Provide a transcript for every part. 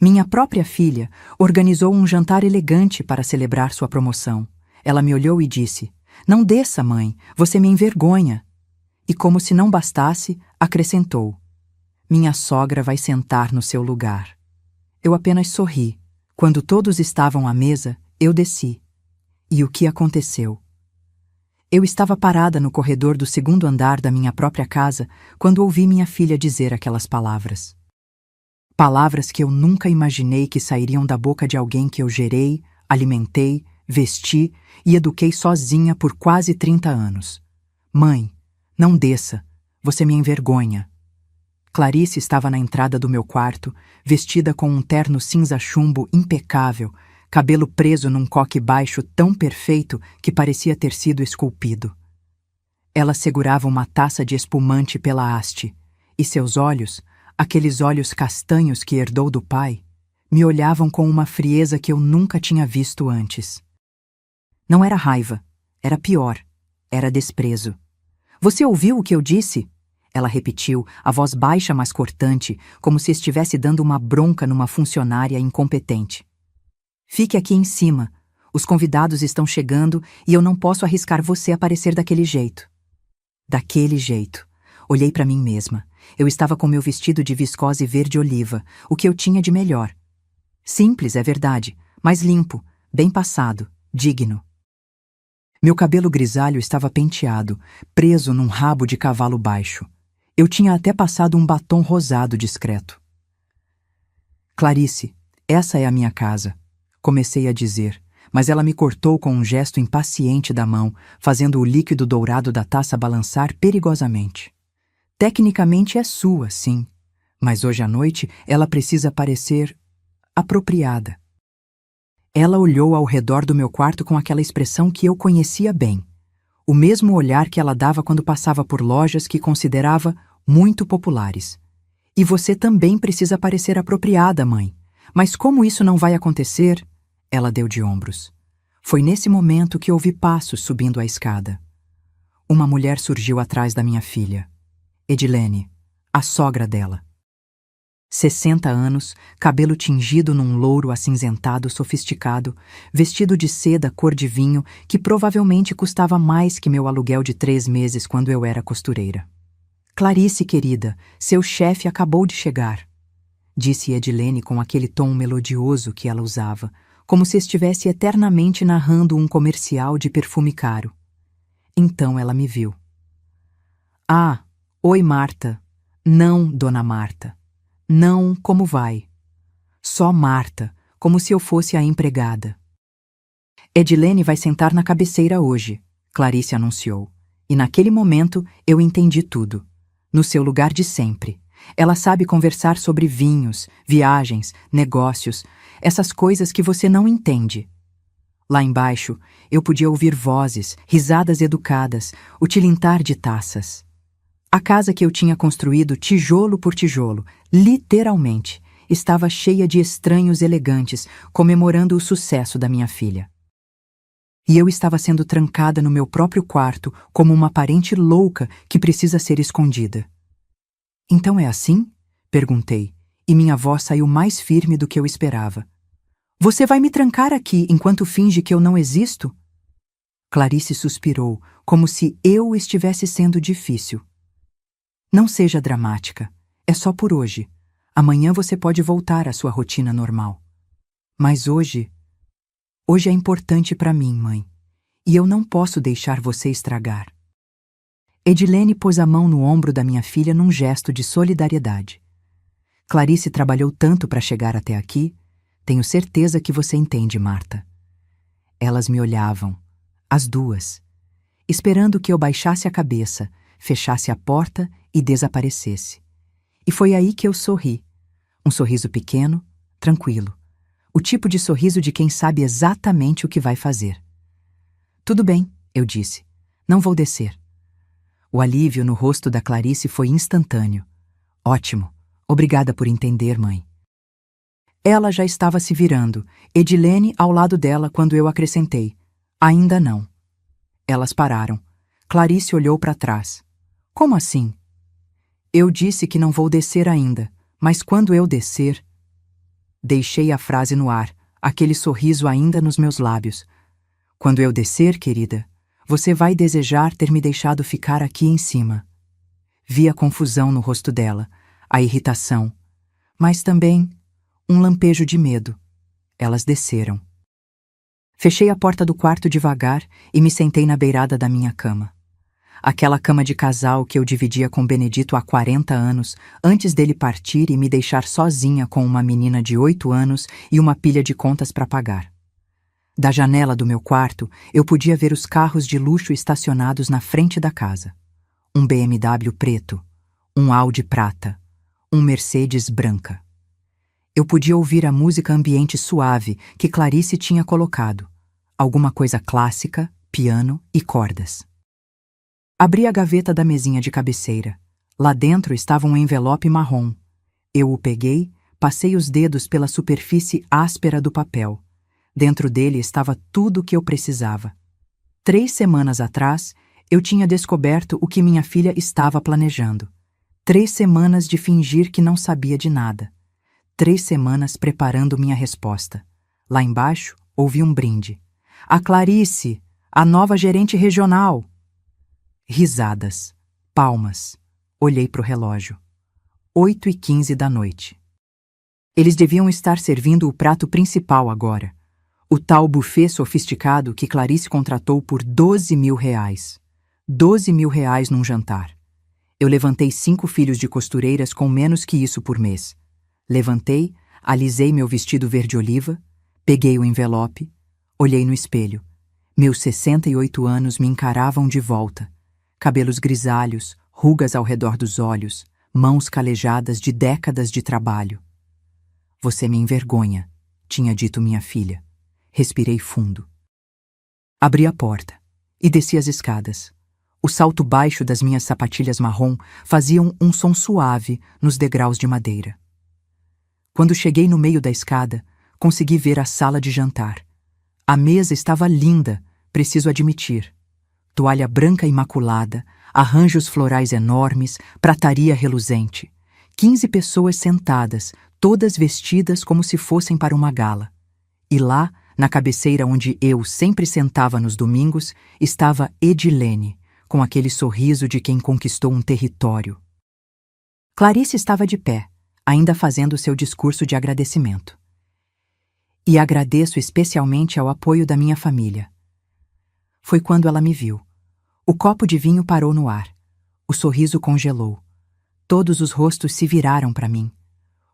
Minha própria filha organizou um jantar elegante para celebrar sua promoção. Ela me olhou e disse: "Não desça, mãe, você me envergonha." E como se não bastasse, acrescentou: "Minha sogra vai sentar no seu lugar." Eu apenas sorri. Quando todos estavam à mesa, eu desci. E o que aconteceu? Eu estava parada no corredor do segundo andar da minha própria casa quando ouvi minha filha dizer aquelas palavras. Palavras que eu nunca imaginei que sairiam da boca de alguém que eu gerei, alimentei, vesti e eduquei sozinha por quase 30 anos. "Mãe, não desça, você me envergonha." Clarice estava na entrada do meu quarto, vestida com um terno cinza chumbo impecável, cabelo preso num coque baixo tão perfeito que parecia ter sido esculpido. Ela segurava uma taça de espumante pela haste, e seus olhos, aqueles olhos castanhos que herdou do pai, me olhavam com uma frieza que eu nunca tinha visto antes. Não era raiva, era pior, era desprezo. "Você ouviu o que eu disse?" Ela repetiu, a voz baixa mas cortante, como se estivesse dando uma bronca numa funcionária incompetente. "Fique aqui em cima. Os convidados estão chegando e eu não posso arriscar você aparecer daquele jeito." Daquele jeito. Olhei para mim mesma. Eu estava com meu vestido de viscose verde-oliva, o que eu tinha de melhor. Simples, é verdade, mas limpo, bem passado, digno. Meu cabelo grisalho estava penteado, preso num rabo de cavalo baixo. Eu tinha até passado um batom rosado discreto. "Clarice, essa é a minha casa", comecei a dizer, mas ela me cortou com um gesto impaciente da mão, fazendo o líquido dourado da taça balançar perigosamente. "Tecnicamente é sua, sim, mas hoje à noite ela precisa parecer apropriada." Ela olhou ao redor do meu quarto com aquela expressão que eu conhecia bem, o mesmo olhar que ela dava quando passava por lojas que considerava muito populares. "E você também precisa parecer apropriada, mãe. Mas como isso não vai acontecer?" Ela deu de ombros. Foi nesse momento que ouvi passos subindo a escada. Uma mulher surgiu atrás da minha filha. Edilene, a sogra dela. 60 anos, cabelo tingido num louro acinzentado sofisticado, vestido de seda cor de vinho que provavelmente custava mais que meu aluguel de 3 meses quando eu era costureira. "Clarice, querida, seu chefe acabou de chegar", disse Edilene com aquele tom melodioso que ela usava, como se estivesse eternamente narrando um comercial de perfume caro. Então ela me viu. "Ah, oi, Marta." "Não, dona Marta." "Não, como vai?" "Só Marta, como se eu fosse a empregada." "Edilene vai sentar na cabeceira hoje", Clarice anunciou. E naquele momento eu entendi tudo. No seu lugar de sempre. Ela sabe conversar sobre vinhos, viagens, negócios, essas coisas que você não entende. Lá embaixo, eu podia ouvir vozes, risadas educadas, o tilintar de taças. A casa que eu tinha construído tijolo por tijolo, literalmente, estava cheia de estranhos elegantes, comemorando o sucesso da minha filha. E eu estava sendo trancada no meu próprio quarto como uma parente louca que precisa ser escondida. "Então é assim?" perguntei, e minha voz saiu mais firme do que eu esperava. "Você vai me trancar aqui enquanto finge que eu não existo?" Clarice suspirou, como se eu estivesse sendo difícil. "Não seja dramática. É só por hoje. Amanhã você pode voltar à sua rotina normal. Mas hoje é importante para mim, mãe. E eu não posso deixar você estragar." Edilene pôs a mão no ombro da minha filha num gesto de solidariedade. "Clarice trabalhou tanto para chegar até aqui. Tenho certeza que você entende, Marta." Elas me olhavam, as duas, esperando que eu baixasse a cabeça, fechasse a porta e desaparecesse. E foi aí que eu sorri. Um sorriso pequeno, tranquilo. O tipo de sorriso de quem sabe exatamente o que vai fazer. "Tudo bem", eu disse. "Não vou descer." O alívio no rosto da Clarice foi instantâneo. "Ótimo. Obrigada por entender, mãe." Ela já estava se virando, Edilene ao lado dela quando eu acrescentei: "Ainda não." Elas pararam. Clarice olhou para trás. "Como assim?" "Eu disse que não vou descer ainda, mas quando eu descer..." Deixei a frase no ar, aquele sorriso ainda nos meus lábios. Quando eu descer, querida, você vai desejar ter me deixado ficar aqui em cima. Vi a confusão no rosto dela, a irritação, mas também um lampejo de medo. Elas desceram. Fechei a porta do quarto devagar e me sentei na beirada da minha cama. Aquela cama de casal que eu dividia com Benedito há 40 anos, antes dele partir e me deixar sozinha com uma menina de 8 anos e uma pilha de contas para pagar. Da janela do meu quarto, eu podia ver os carros de luxo estacionados na frente da casa. Um BMW preto, um Audi prata, um Mercedes branca. Eu podia ouvir a música ambiente suave que Clarice tinha colocado. Alguma coisa clássica, piano e cordas. Abri a gaveta da mesinha de cabeceira. Lá dentro estava um envelope marrom. Eu o peguei, passei os dedos pela superfície áspera do papel. Dentro dele estava tudo o que eu precisava. 3 semanas atrás, eu tinha descoberto o que minha filha estava planejando. 3 semanas de fingir que não sabia de nada. 3 semanas preparando minha resposta. Lá embaixo, ouvi um brinde. A Clarice, a nova gerente regional. Risadas, palmas. Olhei para o relógio. 8h15 da noite. Eles deviam estar servindo o prato principal agora. O tal buffet sofisticado que Clarice contratou por R$ 12.000. R$ 12.000 num jantar. Eu levantei 5 filhos de costureiras com menos que isso por mês. Levantei, alisei meu vestido verde-oliva, peguei o envelope, olhei no espelho. Meus 68 anos me encaravam de volta. Cabelos grisalhos, rugas ao redor dos olhos, mãos calejadas de décadas de trabalho. Você me envergonha, tinha dito minha filha. Respirei fundo. Abri a porta e desci as escadas. O salto baixo das minhas sapatilhas marrom faziam um som suave nos degraus de madeira. Quando cheguei no meio da escada, consegui ver a sala de jantar. A mesa estava linda, preciso admitir. Toalha branca imaculada, arranjos florais enormes, prataria reluzente. 15 pessoas sentadas, todas vestidas como se fossem para uma gala. E lá, na cabeceira onde eu sempre sentava nos domingos, estava Edilene, com aquele sorriso de quem conquistou um território. Clarice estava de pé, ainda fazendo seu discurso de agradecimento. E agradeço especialmente ao apoio da minha família. Foi quando ela me viu. O copo de vinho parou no ar. O sorriso congelou. Todos os rostos se viraram para mim.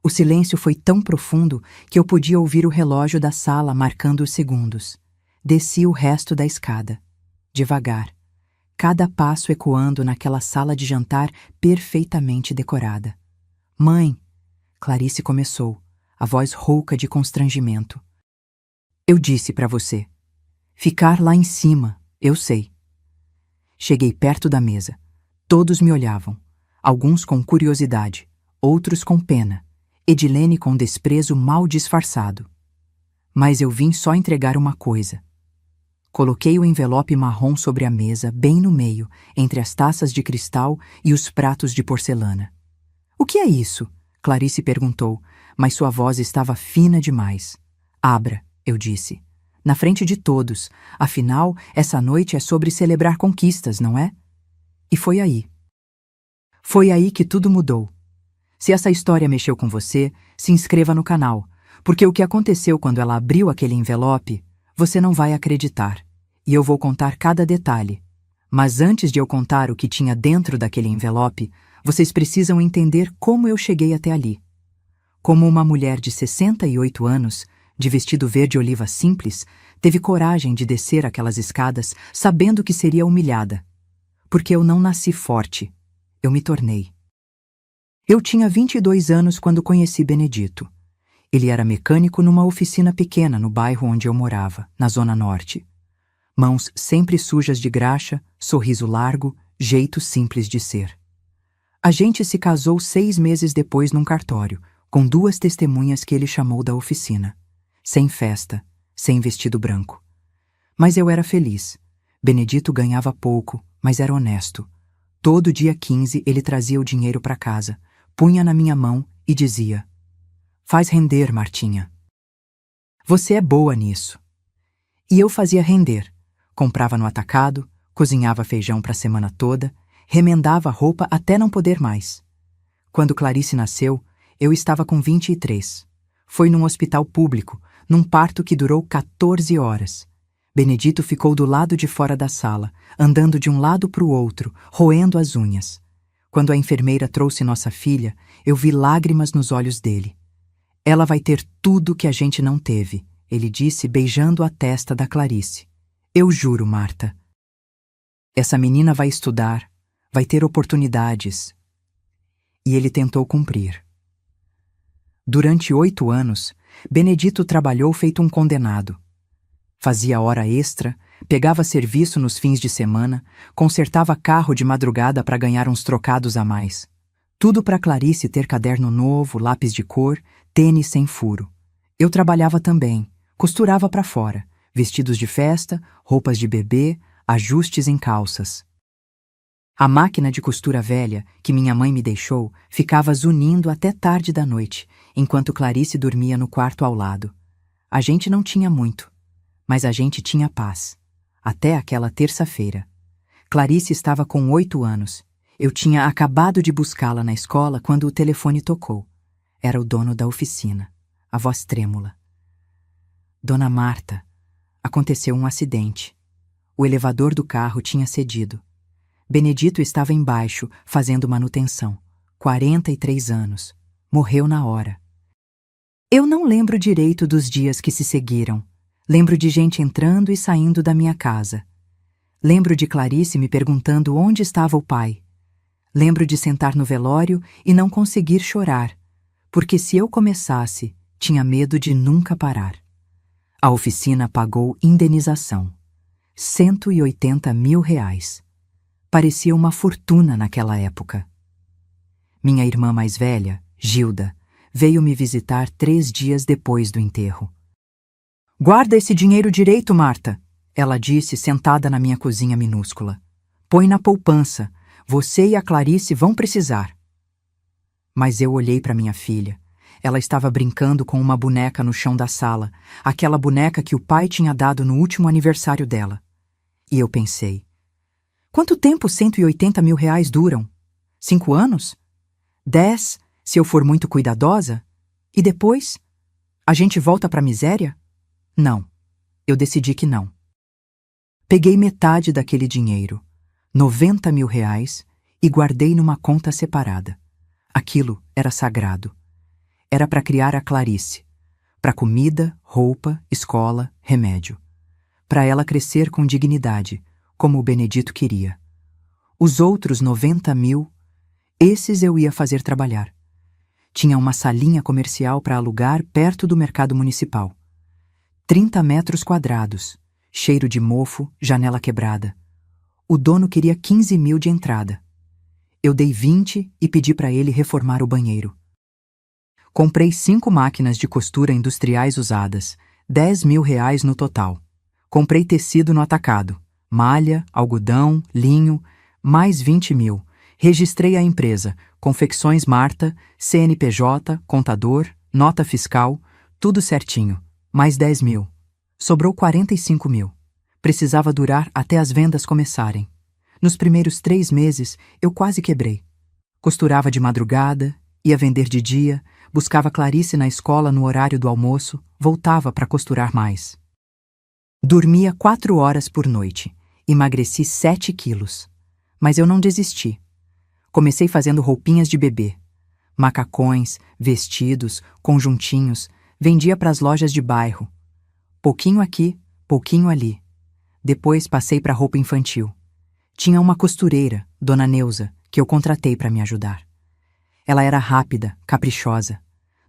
O silêncio foi tão profundo que eu podia ouvir o relógio da sala marcando os segundos. Desci o resto da escada. Devagar. Cada passo ecoando naquela sala de jantar perfeitamente decorada. Mãe, Clarice começou, a voz rouca de constrangimento. Eu disse para você. Ficar lá em cima, eu sei. Cheguei perto da mesa. Todos me olhavam. Alguns com curiosidade, outros com pena. Edilene com desprezo mal disfarçado. Mas eu vim só entregar uma coisa. Coloquei o envelope marrom sobre a mesa, bem no meio, entre as taças de cristal e os pratos de porcelana. O que é isso? Clarice perguntou, mas sua voz estava fina demais. Abra, eu disse. Na frente de todos, afinal, essa noite é sobre celebrar conquistas, não é? E foi aí. Foi aí que tudo mudou. Se essa história mexeu com você, se inscreva no canal, porque o que aconteceu quando ela abriu aquele envelope, você não vai acreditar. E eu vou contar cada detalhe. Mas antes de eu contar o que tinha dentro daquele envelope, vocês precisam entender como eu cheguei até ali. Como uma mulher de 68 anos, de vestido verde-oliva simples, teve coragem de descer aquelas escadas sabendo que seria humilhada. Porque eu não nasci forte, eu me tornei. Eu tinha 22 anos quando conheci Benedito. Ele era mecânico numa oficina pequena no bairro onde eu morava, na Zona Norte. Mãos sempre sujas de graxa, sorriso largo, jeito simples de ser. A gente se casou 6 meses depois num cartório, com 2 testemunhas que ele chamou da oficina. Sem festa, sem vestido branco. Mas eu era feliz. Benedito ganhava pouco, mas era honesto. Todo dia 15 ele trazia o dinheiro para casa, punha na minha mão e dizia: Faz render, Martinha. Você é boa nisso. E eu fazia render. Comprava no atacado, cozinhava feijão para a semana toda, remendava a roupa até não poder mais. Quando Clarice nasceu, eu estava com 23. Foi num hospital público, num parto que durou 14 horas. Benedito ficou do lado de fora da sala, andando de um lado para o outro, roendo as unhas. Quando a enfermeira trouxe nossa filha, eu vi lágrimas nos olhos dele. Ela vai ter tudo que a gente não teve, ele disse, beijando a testa da Clarice. Eu juro, Marta. Essa menina vai estudar, vai ter oportunidades. E ele tentou cumprir. Durante 8 anos, Benedito trabalhou feito um condenado. Fazia hora extra, pegava serviço nos fins de semana, consertava carro de madrugada para ganhar uns trocados a mais. Tudo para Clarice ter caderno novo, lápis de cor, tênis sem furo. Eu trabalhava também, costurava para fora, vestidos de festa, roupas de bebê, ajustes em calças. A máquina de costura velha, que minha mãe me deixou, ficava zunindo até tarde da noite, enquanto Clarice dormia no quarto ao lado. A gente não tinha muito, mas a gente tinha paz. Até aquela terça-feira. Clarice estava com 8 anos. Eu tinha acabado de buscá-la na escola quando o telefone tocou. Era o dono da oficina, a voz trêmula. Dona Marta, aconteceu um acidente. O elevador do carro tinha cedido. Benedito estava embaixo, fazendo manutenção. 43 anos. Morreu na hora. Eu não lembro direito dos dias que se seguiram. Lembro de gente entrando e saindo da minha casa. Lembro de Clarice me perguntando onde estava o pai. Lembro de sentar no velório e não conseguir chorar, porque se eu começasse, tinha medo de nunca parar. A oficina pagou indenização. 180 mil reais. Parecia uma fortuna naquela época. Minha irmã mais velha, Gilda, veio me visitar 3 dias depois do enterro. Guarda esse dinheiro direito, Marta, ela disse sentada na minha cozinha minúscula. Põe na poupança, você e a Clarice vão precisar. Mas eu olhei para minha filha. Ela estava brincando com uma boneca no chão da sala, aquela boneca que o pai tinha dado no último aniversário dela. E eu pensei, quanto tempo 180 mil reais duram? 5 anos? 10, se eu for muito cuidadosa? E depois? A gente volta para a miséria? Não, eu decidi que não. Peguei metade daquele dinheiro, 90 mil reais, e guardei numa conta separada. Aquilo era sagrado. Era para criar a Clarice, para comida, roupa, escola, remédio. Para ela crescer com dignidade, como o Benedito queria. Os outros 90 mil, esses eu ia fazer trabalhar. Tinha uma salinha comercial para alugar perto do mercado municipal. 30 metros quadrados, cheiro de mofo, janela quebrada. O dono queria 15 mil de entrada. Eu dei 20 e pedi para ele reformar o banheiro. Comprei 5 máquinas de costura industriais usadas, 10 mil reais no total. Comprei tecido no atacado, malha, algodão, linho, mais 20 mil. Registrei a empresa, Confecções Marta, CNPJ, contador, nota fiscal, tudo certinho, mais 10 mil. Sobrou 45 mil. Precisava durar até as vendas começarem. Nos primeiros 3 meses, eu quase quebrei. Costurava de madrugada, ia vender de dia, buscava Clarice na escola no horário do almoço, voltava para costurar mais. Dormia 4 horas por noite. Emagreci 7 quilos. Mas eu não desisti. Comecei fazendo roupinhas de bebê. Macacões, vestidos, conjuntinhos, vendia para as lojas de bairro. Pouquinho aqui, pouquinho ali. Depois passei para roupa infantil. Tinha uma costureira, Dona Neuza, que eu contratei para me ajudar. Ela era rápida, caprichosa.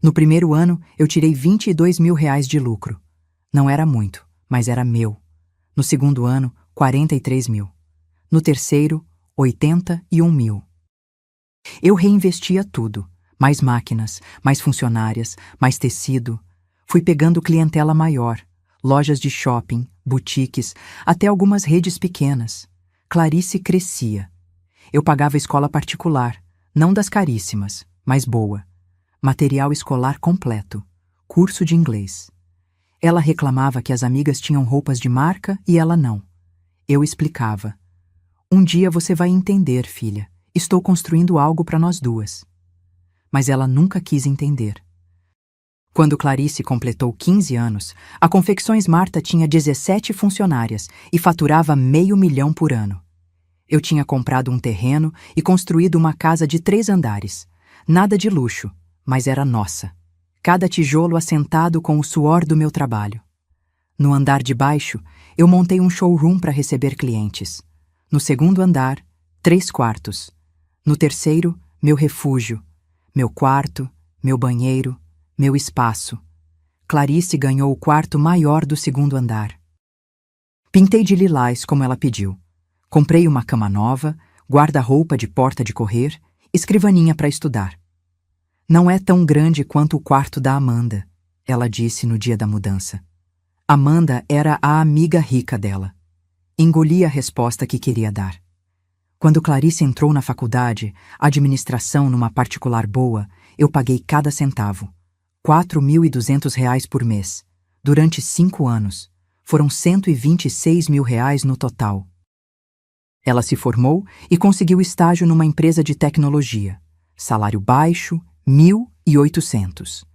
No primeiro ano, eu tirei 22 mil reais de lucro. Não era muito, mas era meu. No segundo ano, 43 mil. No terceiro, 81 mil. Eu reinvestia tudo. Mais máquinas, mais funcionárias, mais tecido. Fui pegando clientela maior. Lojas de shopping, boutiques, até algumas redes pequenas. Clarice crescia. Eu pagava escola particular, não das caríssimas, mas boa. material escolar completo, curso de inglês. Ela reclamava que as amigas tinham roupas de marca e ela não. Eu explicava. Um dia você vai entender, filha. Estou construindo algo para nós duas. Mas ela nunca quis entender. Quando Clarice completou 15 anos, a Confecções Marta tinha 17 funcionárias e faturava R$500.000 por ano. Eu tinha comprado um terreno e construído uma casa de 3 andares. Nada de luxo, mas era nossa. Cada tijolo assentado com o suor do meu trabalho. No andar de baixo, eu montei um showroom para receber clientes. No segundo andar, 3 quartos. No terceiro, meu refúgio, meu quarto, meu banheiro, meu espaço. Clarice ganhou o quarto maior do segundo andar. Pintei de lilás como ela pediu. Comprei uma cama nova, guarda-roupa de porta de correr, escrivaninha para estudar. Não é tão grande quanto o quarto da Amanda, ela disse no dia da mudança. Amanda era a amiga rica dela. Engoli a resposta que queria dar. Quando Clarice entrou na faculdade, administração numa particular boa, eu paguei cada centavo. R$4.200 por mês. Durante 5 anos. Foram R$126.000 no total. Ela se formou e conseguiu estágio numa empresa de tecnologia. Salário baixo, 1.800.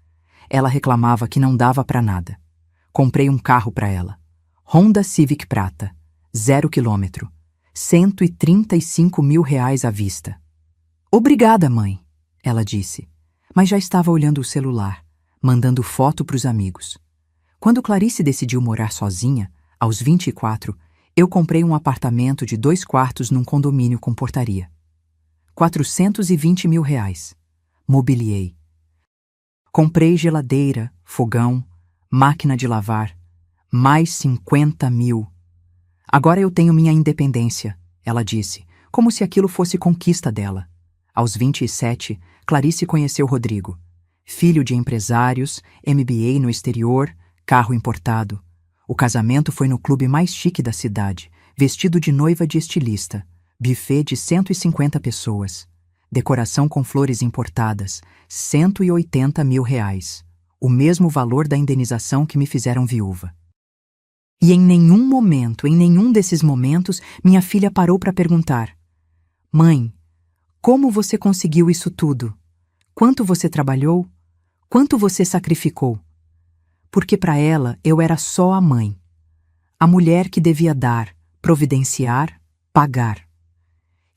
Ela reclamava que não dava para nada. Comprei um carro para ela. Honda Civic Prata. 0 quilômetro. R$135.000 à vista. Obrigada, mãe, ela disse, mas já estava olhando o celular, mandando foto para os amigos. Quando Clarice decidiu morar sozinha, aos 24, eu comprei um apartamento de 2 quartos num condomínio com portaria. R$420.000. Mobiliei. Comprei geladeira, fogão, máquina de lavar. Mais 50.000. Agora eu tenho minha independência, ela disse, como se aquilo fosse conquista dela. Aos 27, Clarice conheceu Rodrigo. Filho de empresários, MBA no exterior, carro importado. O casamento foi no clube mais chique da cidade, vestido de noiva de estilista, buffet de 150 pessoas. Decoração com flores importadas, R$180.000, o mesmo valor da indenização que me fizeram viúva. E em nenhum desses momentos, minha filha parou para perguntar: Mãe, como você conseguiu isso tudo? Quanto você trabalhou? Quanto você sacrificou? Porque para ela eu era só a mãe. A mulher que devia dar, providenciar, pagar.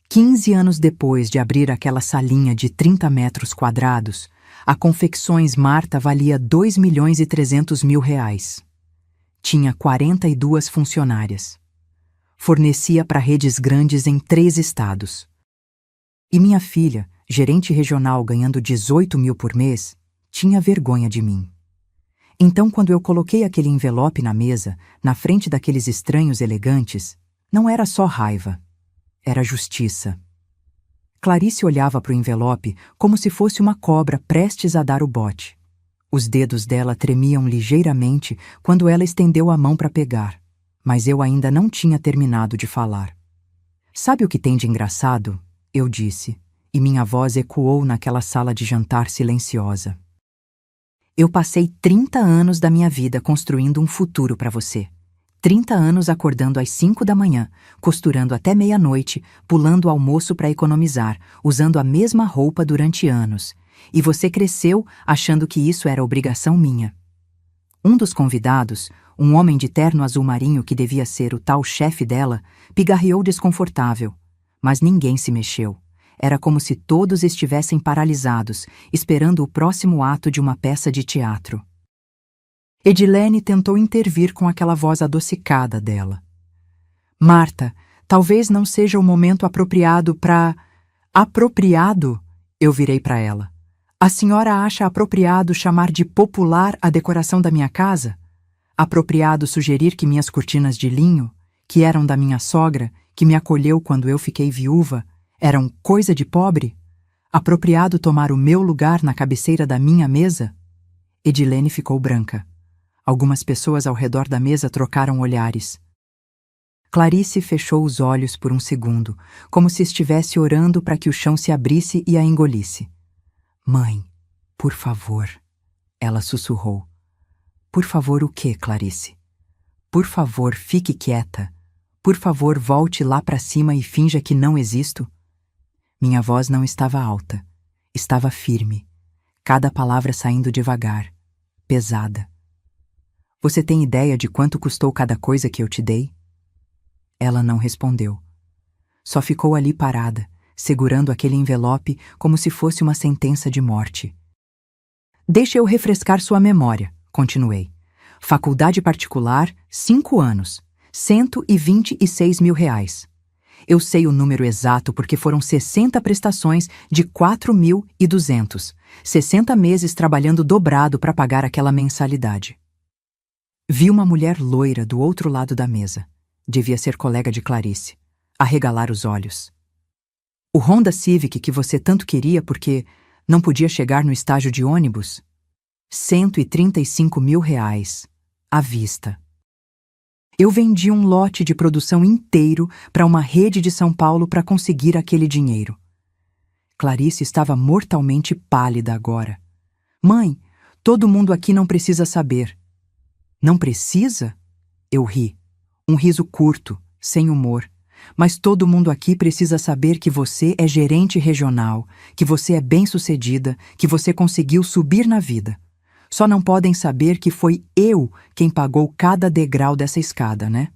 15 anos depois de abrir aquela salinha de 30 metros quadrados, a Confecções Marta valia R$2.300.000. Tinha 42 funcionárias. Fornecia para redes grandes em 3 estados. E minha filha, gerente regional ganhando 18.000 por mês, tinha vergonha de mim. Então, quando eu coloquei aquele envelope na mesa, na frente daqueles estranhos elegantes, não era só raiva. Era justiça. Clarice olhava para o envelope como se fosse uma cobra prestes a dar o bote. Os dedos dela tremiam ligeiramente quando ela estendeu a mão para pegar, mas eu ainda não tinha terminado de falar. Sabe o que tem de engraçado? Eu disse, e minha voz ecoou naquela sala de jantar silenciosa. Eu passei 30 anos da minha vida construindo um futuro para você. 30 anos acordando às 5 da manhã, costurando até meia-noite, pulando o almoço para economizar, usando a mesma roupa durante anos. E você cresceu achando que isso era obrigação minha. Um dos convidados, um homem de terno azul marinho que devia ser o tal chefe dela, pigarreou desconfortável. Mas ninguém se mexeu. Era como se todos estivessem paralisados, esperando o próximo ato de uma peça de teatro. Edilene tentou intervir com aquela voz adocicada dela. Marta, talvez não seja o momento apropriado para... Apropriado? Eu virei para ela. A senhora acha apropriado chamar de popular a decoração da minha casa? Apropriado sugerir que minhas cortinas de linho, que eram da minha sogra, que me acolheu quando eu fiquei viúva, eram coisa de pobre? Apropriado tomar o meu lugar na cabeceira da minha mesa? Edilene ficou branca. Algumas pessoas ao redor da mesa trocaram olhares. Clarice fechou os olhos por um segundo, como se estivesse orando para que o chão se abrisse e a engolisse. Mãe, Por favor, ela sussurrou. Por favor, o quê, Clarice? Por favor, fique quieta. Por favor, volte lá para cima e finja que não existo. Minha voz não estava alta, estava firme, cada palavra saindo devagar, pesada. Você tem ideia de quanto custou cada coisa que eu te dei? Ela não respondeu. Só ficou ali parada, segurando aquele envelope como se fosse uma sentença de morte. Deixe eu refrescar sua memória, continuei. Faculdade particular, 5 anos, R$ 126.000. Eu sei o número exato porque foram 60 prestações de 4.200, 60 meses trabalhando dobrado para pagar aquela mensalidade. Vi uma mulher loira do outro lado da mesa. Devia ser colega de Clarice. Arregalar os olhos. O Honda Civic que você tanto queria porque não podia chegar no estágio de ônibus? R$ 135.000, à vista. Eu vendi um lote de produção inteiro para uma rede de São Paulo para conseguir aquele dinheiro. Clarice estava mortalmente pálida agora. Mãe, todo mundo aqui não precisa saber. Não precisa? Eu ri. Um riso curto, sem humor. Mas todo mundo aqui precisa saber que você é gerente regional, que você é bem-sucedida, que você conseguiu subir na vida. Só não podem saber que foi eu quem pagou cada degrau dessa escada, né?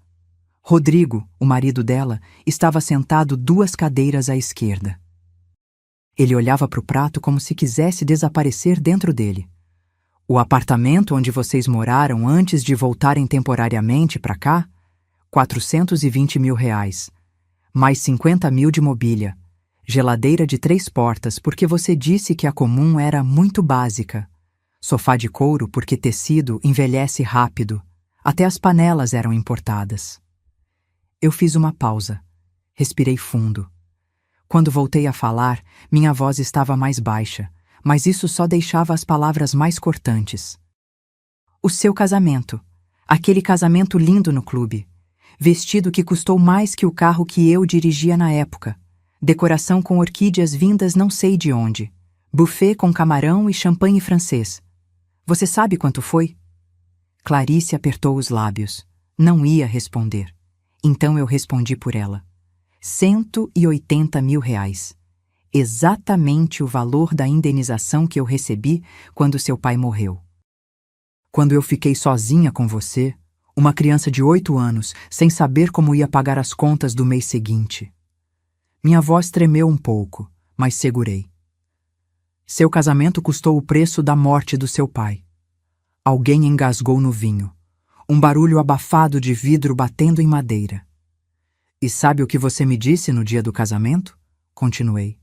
Rodrigo, o marido dela, estava sentado 2 cadeiras à esquerda. Ele olhava para o prato como se quisesse desaparecer dentro dele. O apartamento onde vocês moraram antes de voltarem temporariamente para cá? R$ 420.000. Mais 50.000 de mobília. Geladeira de 3 portas porque você disse que a comum era muito básica. Sofá de couro porque tecido envelhece rápido. Até as panelas eram importadas. Eu fiz uma pausa. Respirei fundo. Quando voltei a falar, minha voz estava mais baixa, mas isso só deixava as palavras mais cortantes. O seu casamento. Aquele casamento lindo no clube. Vestido que custou mais que o carro que eu dirigia na época. Decoração com orquídeas vindas não sei de onde. Buffet com camarão e champanhe francês. Você sabe quanto foi? Clarice apertou os lábios. Não ia responder. Então eu respondi por ela. R$ 180.000. Exatamente o valor da indenização que eu recebi quando seu pai morreu. Quando eu fiquei sozinha com você, uma criança de 8 anos, sem saber como ia pagar as contas do mês seguinte. Minha voz tremeu um pouco, mas segurei. Seu casamento custou o preço da morte do seu pai. Alguém engasgou no vinho. Um barulho abafado de vidro batendo em madeira. E sabe o que você me disse no dia do casamento? Continuei.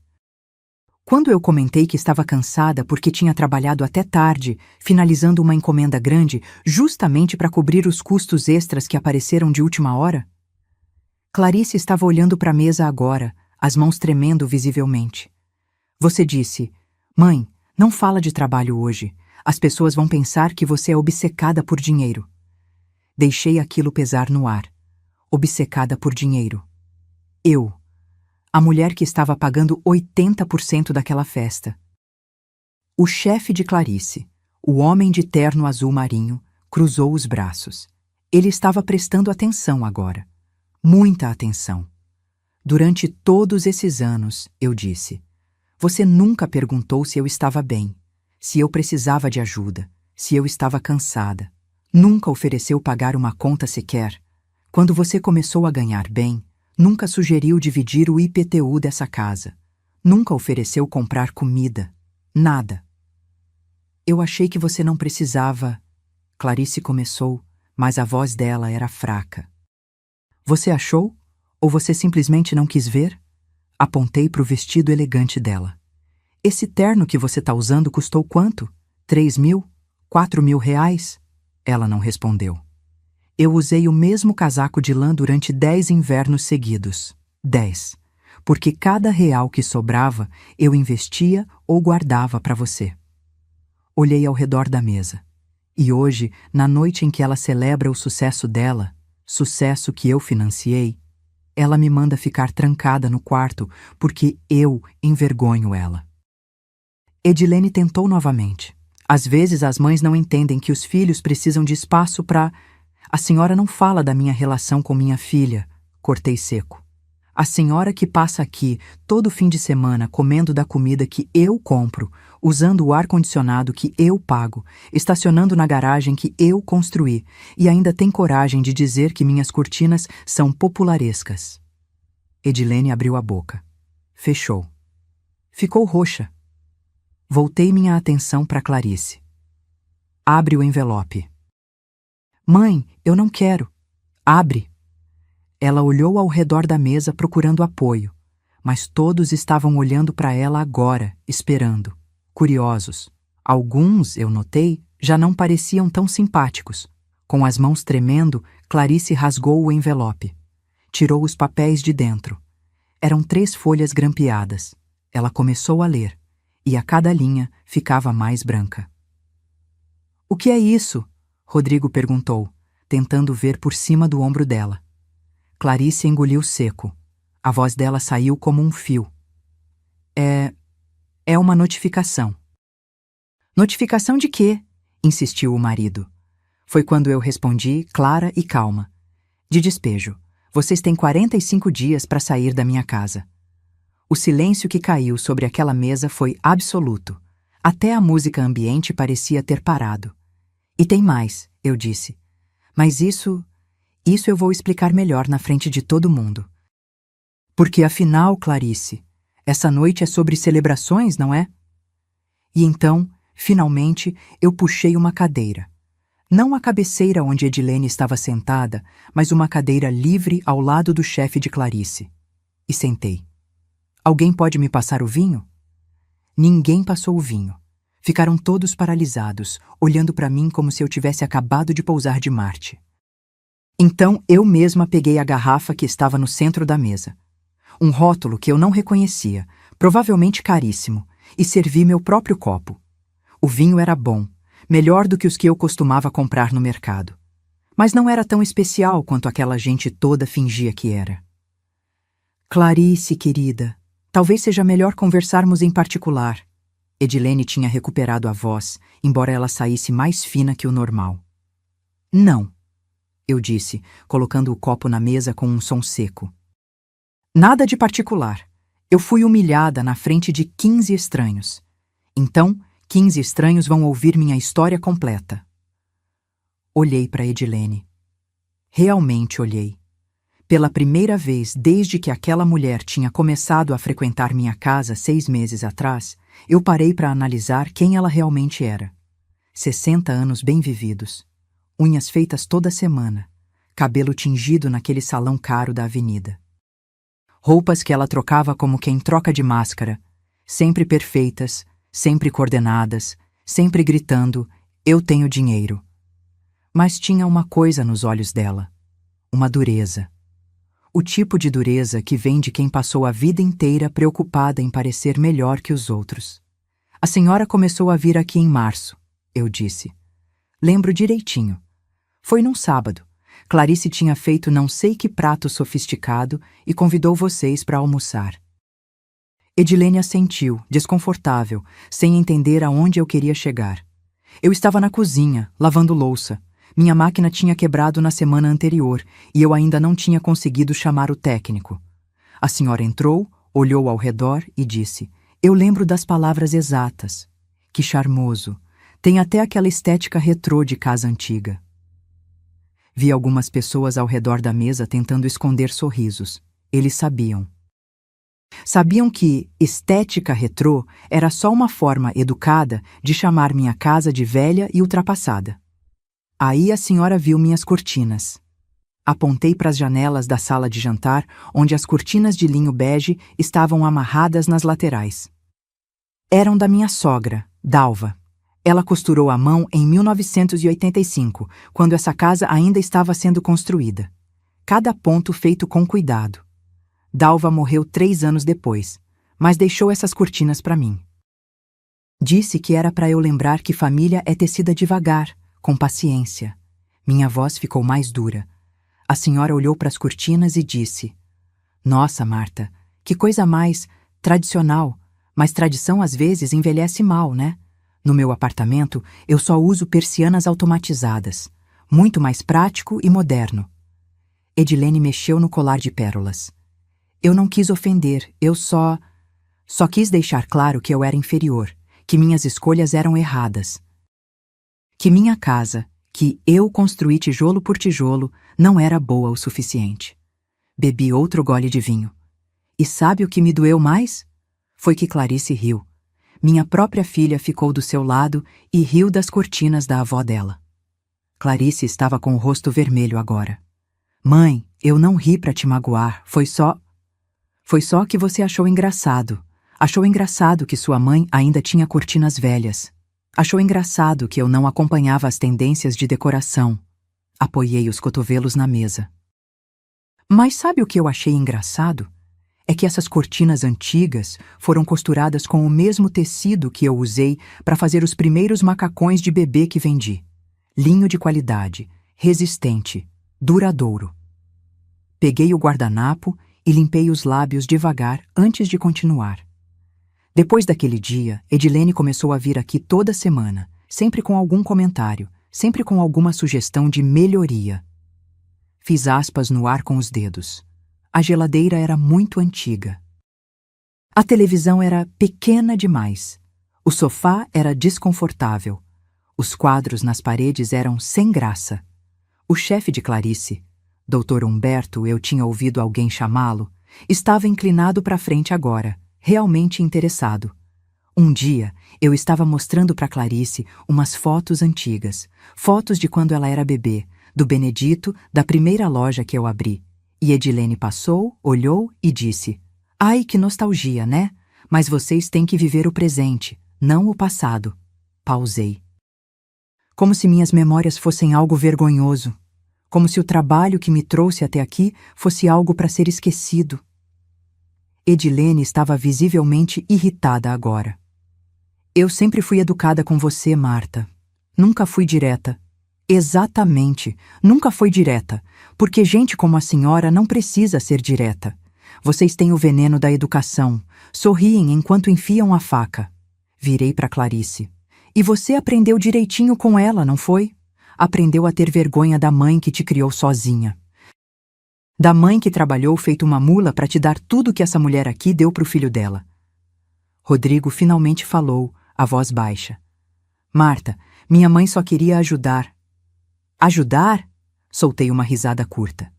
Quando eu comentei que estava cansada porque tinha trabalhado até tarde, finalizando uma encomenda grande, justamente para cobrir os custos extras que apareceram de última hora? Clarice estava olhando para a mesa agora, as mãos tremendo visivelmente. Você disse, mãe, não fala de trabalho hoje. As pessoas vão pensar que você é obcecada por dinheiro. Deixei aquilo pesar no ar. Obcecada por dinheiro. Eu, a mulher que estava pagando 80% daquela festa. O chefe de Clarice, o homem de terno azul marinho, cruzou os braços. Ele estava prestando atenção agora. Muita atenção. Durante todos esses anos, eu disse, você nunca perguntou se eu estava bem, se eu precisava de ajuda, se eu estava cansada. Nunca ofereceu pagar uma conta sequer. Quando você começou a ganhar bem, nunca sugeriu dividir o IPTU dessa casa. Nunca ofereceu comprar comida. Nada. Eu achei que você não precisava. Clarice começou, mas a voz dela era fraca. Você achou? Ou você simplesmente não quis ver? Apontei para o vestido elegante dela. Esse terno que você está usando custou quanto? 3.000? 4.000 reais? Ela não respondeu. Eu usei o mesmo casaco de lã durante 10 invernos seguidos. 10. Porque cada real que sobrava, eu investia ou guardava para você. Olhei ao redor da mesa. E hoje, na noite em que ela celebra o sucesso dela, sucesso que eu financiei, ela me manda ficar trancada no quarto porque eu envergonho ela. Edilene tentou novamente. Às vezes as mães não entendem que os filhos precisam de espaço para... A senhora não fala da minha relação com minha filha, cortei seco. A senhora que passa aqui todo fim de semana comendo da comida que eu compro, usando o ar-condicionado que eu pago, estacionando na garagem que eu construí e ainda tem coragem de dizer que minhas cortinas são popularescas. Edilene abriu a boca. Fechou. Ficou roxa. Voltei minha atenção para Clarice. Abre o envelope. Mãe, eu não quero. Abre. Ela olhou ao redor da mesa procurando apoio, mas todos estavam olhando para ela agora, esperando, curiosos. Alguns, eu notei, já não pareciam tão simpáticos. Com as mãos tremendo, Clarice rasgou o envelope. Tirou os papéis de dentro. Eram 3 folhas grampeadas. Ela começou a ler, e a cada linha ficava mais branca. O que é isso? Rodrigo perguntou, tentando ver por cima do ombro dela. Clarice engoliu seco. A voz dela saiu como um fio. É uma notificação. Notificação de quê? Insistiu o marido. Foi quando eu respondi, clara e calma. De despejo. Vocês têm 45 dias para sair da minha casa. O silêncio que caiu sobre aquela mesa foi absoluto. Até a música ambiente parecia ter parado. E tem mais, eu disse. Mas isso eu vou explicar melhor na frente de todo mundo. Porque afinal, Clarice, essa noite é sobre celebrações, não é? E então, finalmente, eu puxei uma cadeira. Não a cabeceira onde Edilene estava sentada, mas uma cadeira livre ao lado do chefe de Clarice. E sentei. Alguém pode me passar o vinho? Ninguém passou o vinho. Ficaram todos paralisados, olhando para mim como se eu tivesse acabado de pousar de Marte. Então eu mesma peguei a garrafa que estava no centro da mesa. Um rótulo que eu não reconhecia, provavelmente caríssimo, e servi meu próprio copo. O vinho era bom, melhor do que os que eu costumava comprar no mercado. Mas não era tão especial quanto aquela gente toda fingia que era. Clarice, querida, talvez seja melhor conversarmos em particular. Edilene tinha recuperado a voz, embora ela saísse mais fina que o normal. Não. Eu disse, colocando o copo na mesa com um som seco. Nada de particular. Eu fui humilhada na frente de 15 estranhos. Então, 15 estranhos vão ouvir minha história completa. Olhei para Edilene. Realmente olhei. Pela primeira vez desde que aquela mulher tinha começado a frequentar minha casa 6 meses atrás, eu parei para analisar quem ela realmente era. 60 anos bem vividos. Unhas feitas toda semana, cabelo tingido naquele salão caro da avenida. Roupas que ela trocava como quem troca de máscara, sempre perfeitas, sempre coordenadas, sempre gritando, eu tenho dinheiro. Mas tinha uma coisa nos olhos dela, uma dureza. O tipo de dureza que vem de quem passou a vida inteira preocupada em parecer melhor que os outros. A senhora começou a vir aqui em março, eu disse. Lembro direitinho. Foi num sábado. Clarice tinha feito não sei que prato sofisticado e convidou vocês para almoçar. Edilene assentiu, desconfortável, sem entender aonde eu queria chegar. Eu estava na cozinha, lavando louça. Minha máquina tinha quebrado na semana anterior e eu ainda não tinha conseguido chamar o técnico. A senhora entrou, olhou ao redor e disse, eu lembro das palavras exatas. Que charmoso. Tem até aquela estética retrô de casa antiga. Vi algumas pessoas ao redor da mesa tentando esconder sorrisos. Eles sabiam. Sabiam que estética retrô era só uma forma educada de chamar minha casa de velha e ultrapassada. Aí a senhora viu minhas cortinas. Apontei para as janelas da sala de jantar, onde as cortinas de linho bege estavam amarradas nas laterais. Eram da minha sogra, Dalva. Ela costurou à mão em 1985, quando essa casa ainda estava sendo construída. Cada ponto feito com cuidado. Dalva morreu 3 anos depois, mas deixou essas cortinas para mim. Disse que era para eu lembrar que família é tecida devagar, com paciência. Minha voz ficou mais dura. A senhora olhou para as cortinas e disse, nossa, Marta, que coisa mais tradicional, Mas tradição às vezes envelhece mal, né? No meu apartamento, eu só uso persianas automatizadas. Muito mais prático e moderno. Edilene mexeu no colar de pérolas. Eu não quis ofender, eu só quis deixar claro que eu era inferior, que minhas escolhas eram erradas. Que minha casa, que eu construí tijolo por tijolo, não era boa o suficiente. Bebi outro gole de vinho. E sabe o que me doeu mais? Foi que Clarice riu. Minha própria filha ficou do seu lado e riu das cortinas da avó dela. Clarice estava com o rosto vermelho agora. Mãe, eu não ri pra te magoar, foi só que você achou engraçado. Achou engraçado que sua mãe ainda tinha cortinas velhas. Achou engraçado que eu não acompanhava as tendências de decoração. Apoiei os cotovelos na mesa. Mas sabe o que eu achei engraçado? É que essas cortinas antigas foram costuradas com o mesmo tecido que eu usei para fazer os primeiros macacões de bebê que vendi. Linho de qualidade, resistente, duradouro. Peguei o guardanapo e limpei os lábios devagar antes de continuar. Depois daquele dia, Edilene começou a vir aqui toda semana, sempre com algum comentário, sempre com alguma sugestão de melhoria. Fiz aspas no ar com os dedos. A geladeira era muito antiga. A televisão era pequena demais. O sofá era desconfortável. Os quadros nas paredes eram sem graça. O chefe de Clarice, Dr. Humberto, eu tinha ouvido alguém chamá-lo, estava inclinado para frente agora, realmente interessado. Um dia, eu estava mostrando para Clarice umas fotos antigas, fotos de quando ela era bebê, do Benedito, da primeira loja que eu abri. E Edilene passou, olhou e disse: Ai, que nostalgia, né? Mas vocês têm que viver o presente, não o passado. Pausei. Como se minhas memórias fossem algo vergonhoso. Como se o trabalho que me trouxe até aqui fosse algo para ser esquecido. Edilene estava visivelmente irritada agora. Eu sempre fui educada com você, Marta. Nunca fui direta. Exatamente, nunca foi direta, porque gente como a senhora não precisa ser direta. Vocês têm o veneno da educação, sorriem enquanto enfiam a faca. Virei para Clarice. E você aprendeu direitinho com ela, não foi? Aprendeu a ter vergonha da mãe que te criou sozinha. Da mãe que trabalhou feito uma mula para te dar tudo que essa mulher aqui deu pro filho dela. Rodrigo finalmente falou, a voz baixa. Marta, minha mãe só queria ajudar. Ajudar? Soltei uma risada curta.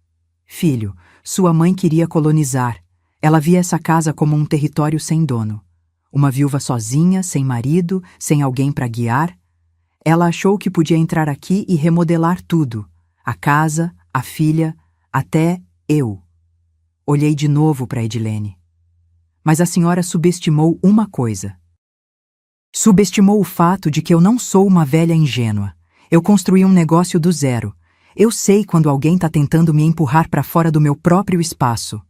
Filho, sua mãe queria colonizar. Ela via essa casa como um território sem dono. Uma viúva sozinha, sem marido, sem alguém para guiar. Ela achou que podia entrar aqui e remodelar tudo. A casa, a filha, até eu. Olhei de novo para Edilene. Mas a senhora subestimou uma coisa. Subestimou o fato de que eu não sou uma velha ingênua. Eu construí um negócio do zero. Eu sei quando alguém está tentando me empurrar para fora do meu próprio espaço.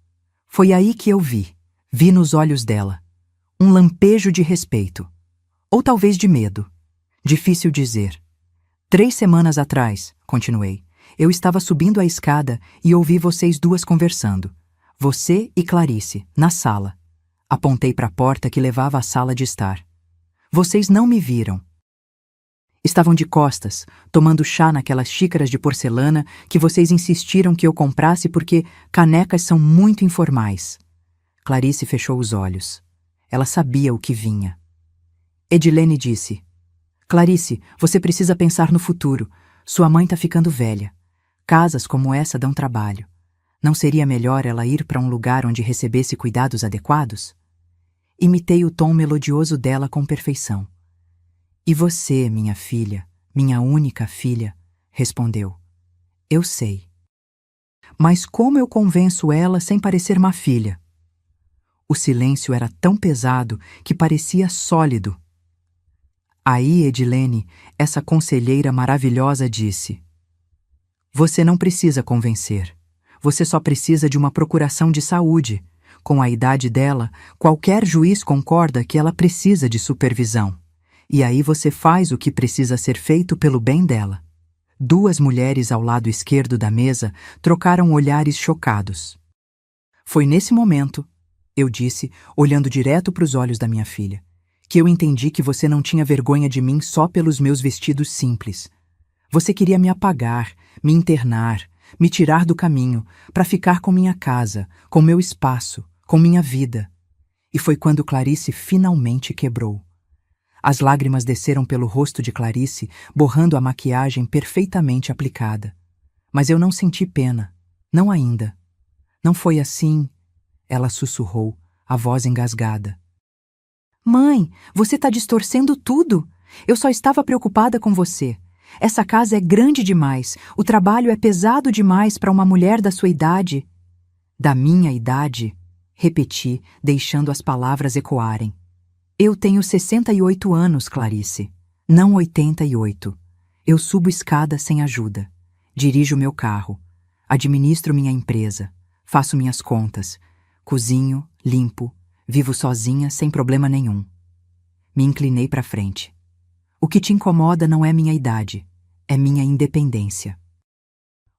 Foi aí que eu vi. Vi nos olhos dela. Um lampejo de respeito. Ou talvez de medo. Difícil dizer. 3 semanas atrás, continuei, eu estava subindo a escada e ouvi vocês duas conversando. Você e Clarice, na sala. Apontei para a porta que levava à sala de estar. Vocês não me viram. Estavam de costas, tomando chá naquelas xícaras de porcelana que vocês insistiram que eu comprasse porque canecas são muito informais. Clarice fechou os olhos. Ela sabia o que vinha. Edilene disse: Clarice, você precisa pensar no futuro. Sua mãe está ficando velha. Casas como essa dão trabalho. Não seria melhor ela ir para um lugar onde recebesse cuidados adequados? Imitei o tom melodioso dela com perfeição. E você, minha filha, minha única filha, respondeu. Eu sei. Mas como eu convenço ela sem parecer má filha? O silêncio era tão pesado que parecia sólido. Aí, Edilene, essa conselheira maravilhosa disse: Você não precisa convencer. Você só precisa de uma procuração de saúde. Com a idade dela, qualquer juiz concorda que ela precisa de supervisão. E aí você faz o que precisa ser feito pelo bem dela. 2 mulheres ao lado esquerdo da mesa trocaram olhares chocados. Foi nesse momento, eu disse, olhando direto para os olhos da minha filha. Que eu entendi que você não tinha vergonha de mim só pelos meus vestidos simples. Você queria me apagar, me internar, me tirar do caminho, para ficar com minha casa, com meu espaço, com minha vida. E foi quando Clarice finalmente quebrou. As lágrimas desceram pelo rosto de Clarice, borrando a maquiagem perfeitamente aplicada. Mas eu não senti pena. Não ainda. Não foi assim, ela sussurrou, a voz engasgada. Mãe, você está distorcendo tudo. Eu só estava preocupada com você. Essa casa é grande demais, o trabalho é pesado demais para uma mulher da sua idade. Da minha idade, repeti, deixando as palavras ecoarem. Eu tenho 68 anos, Clarice, não 88. Eu subo escada sem ajuda. Dirijo meu carro. Administro minha empresa. Faço minhas contas. Cozinho, limpo. Vivo sozinha, sem problema nenhum. Me inclinei para frente. O que te incomoda não é minha idade, é minha independência.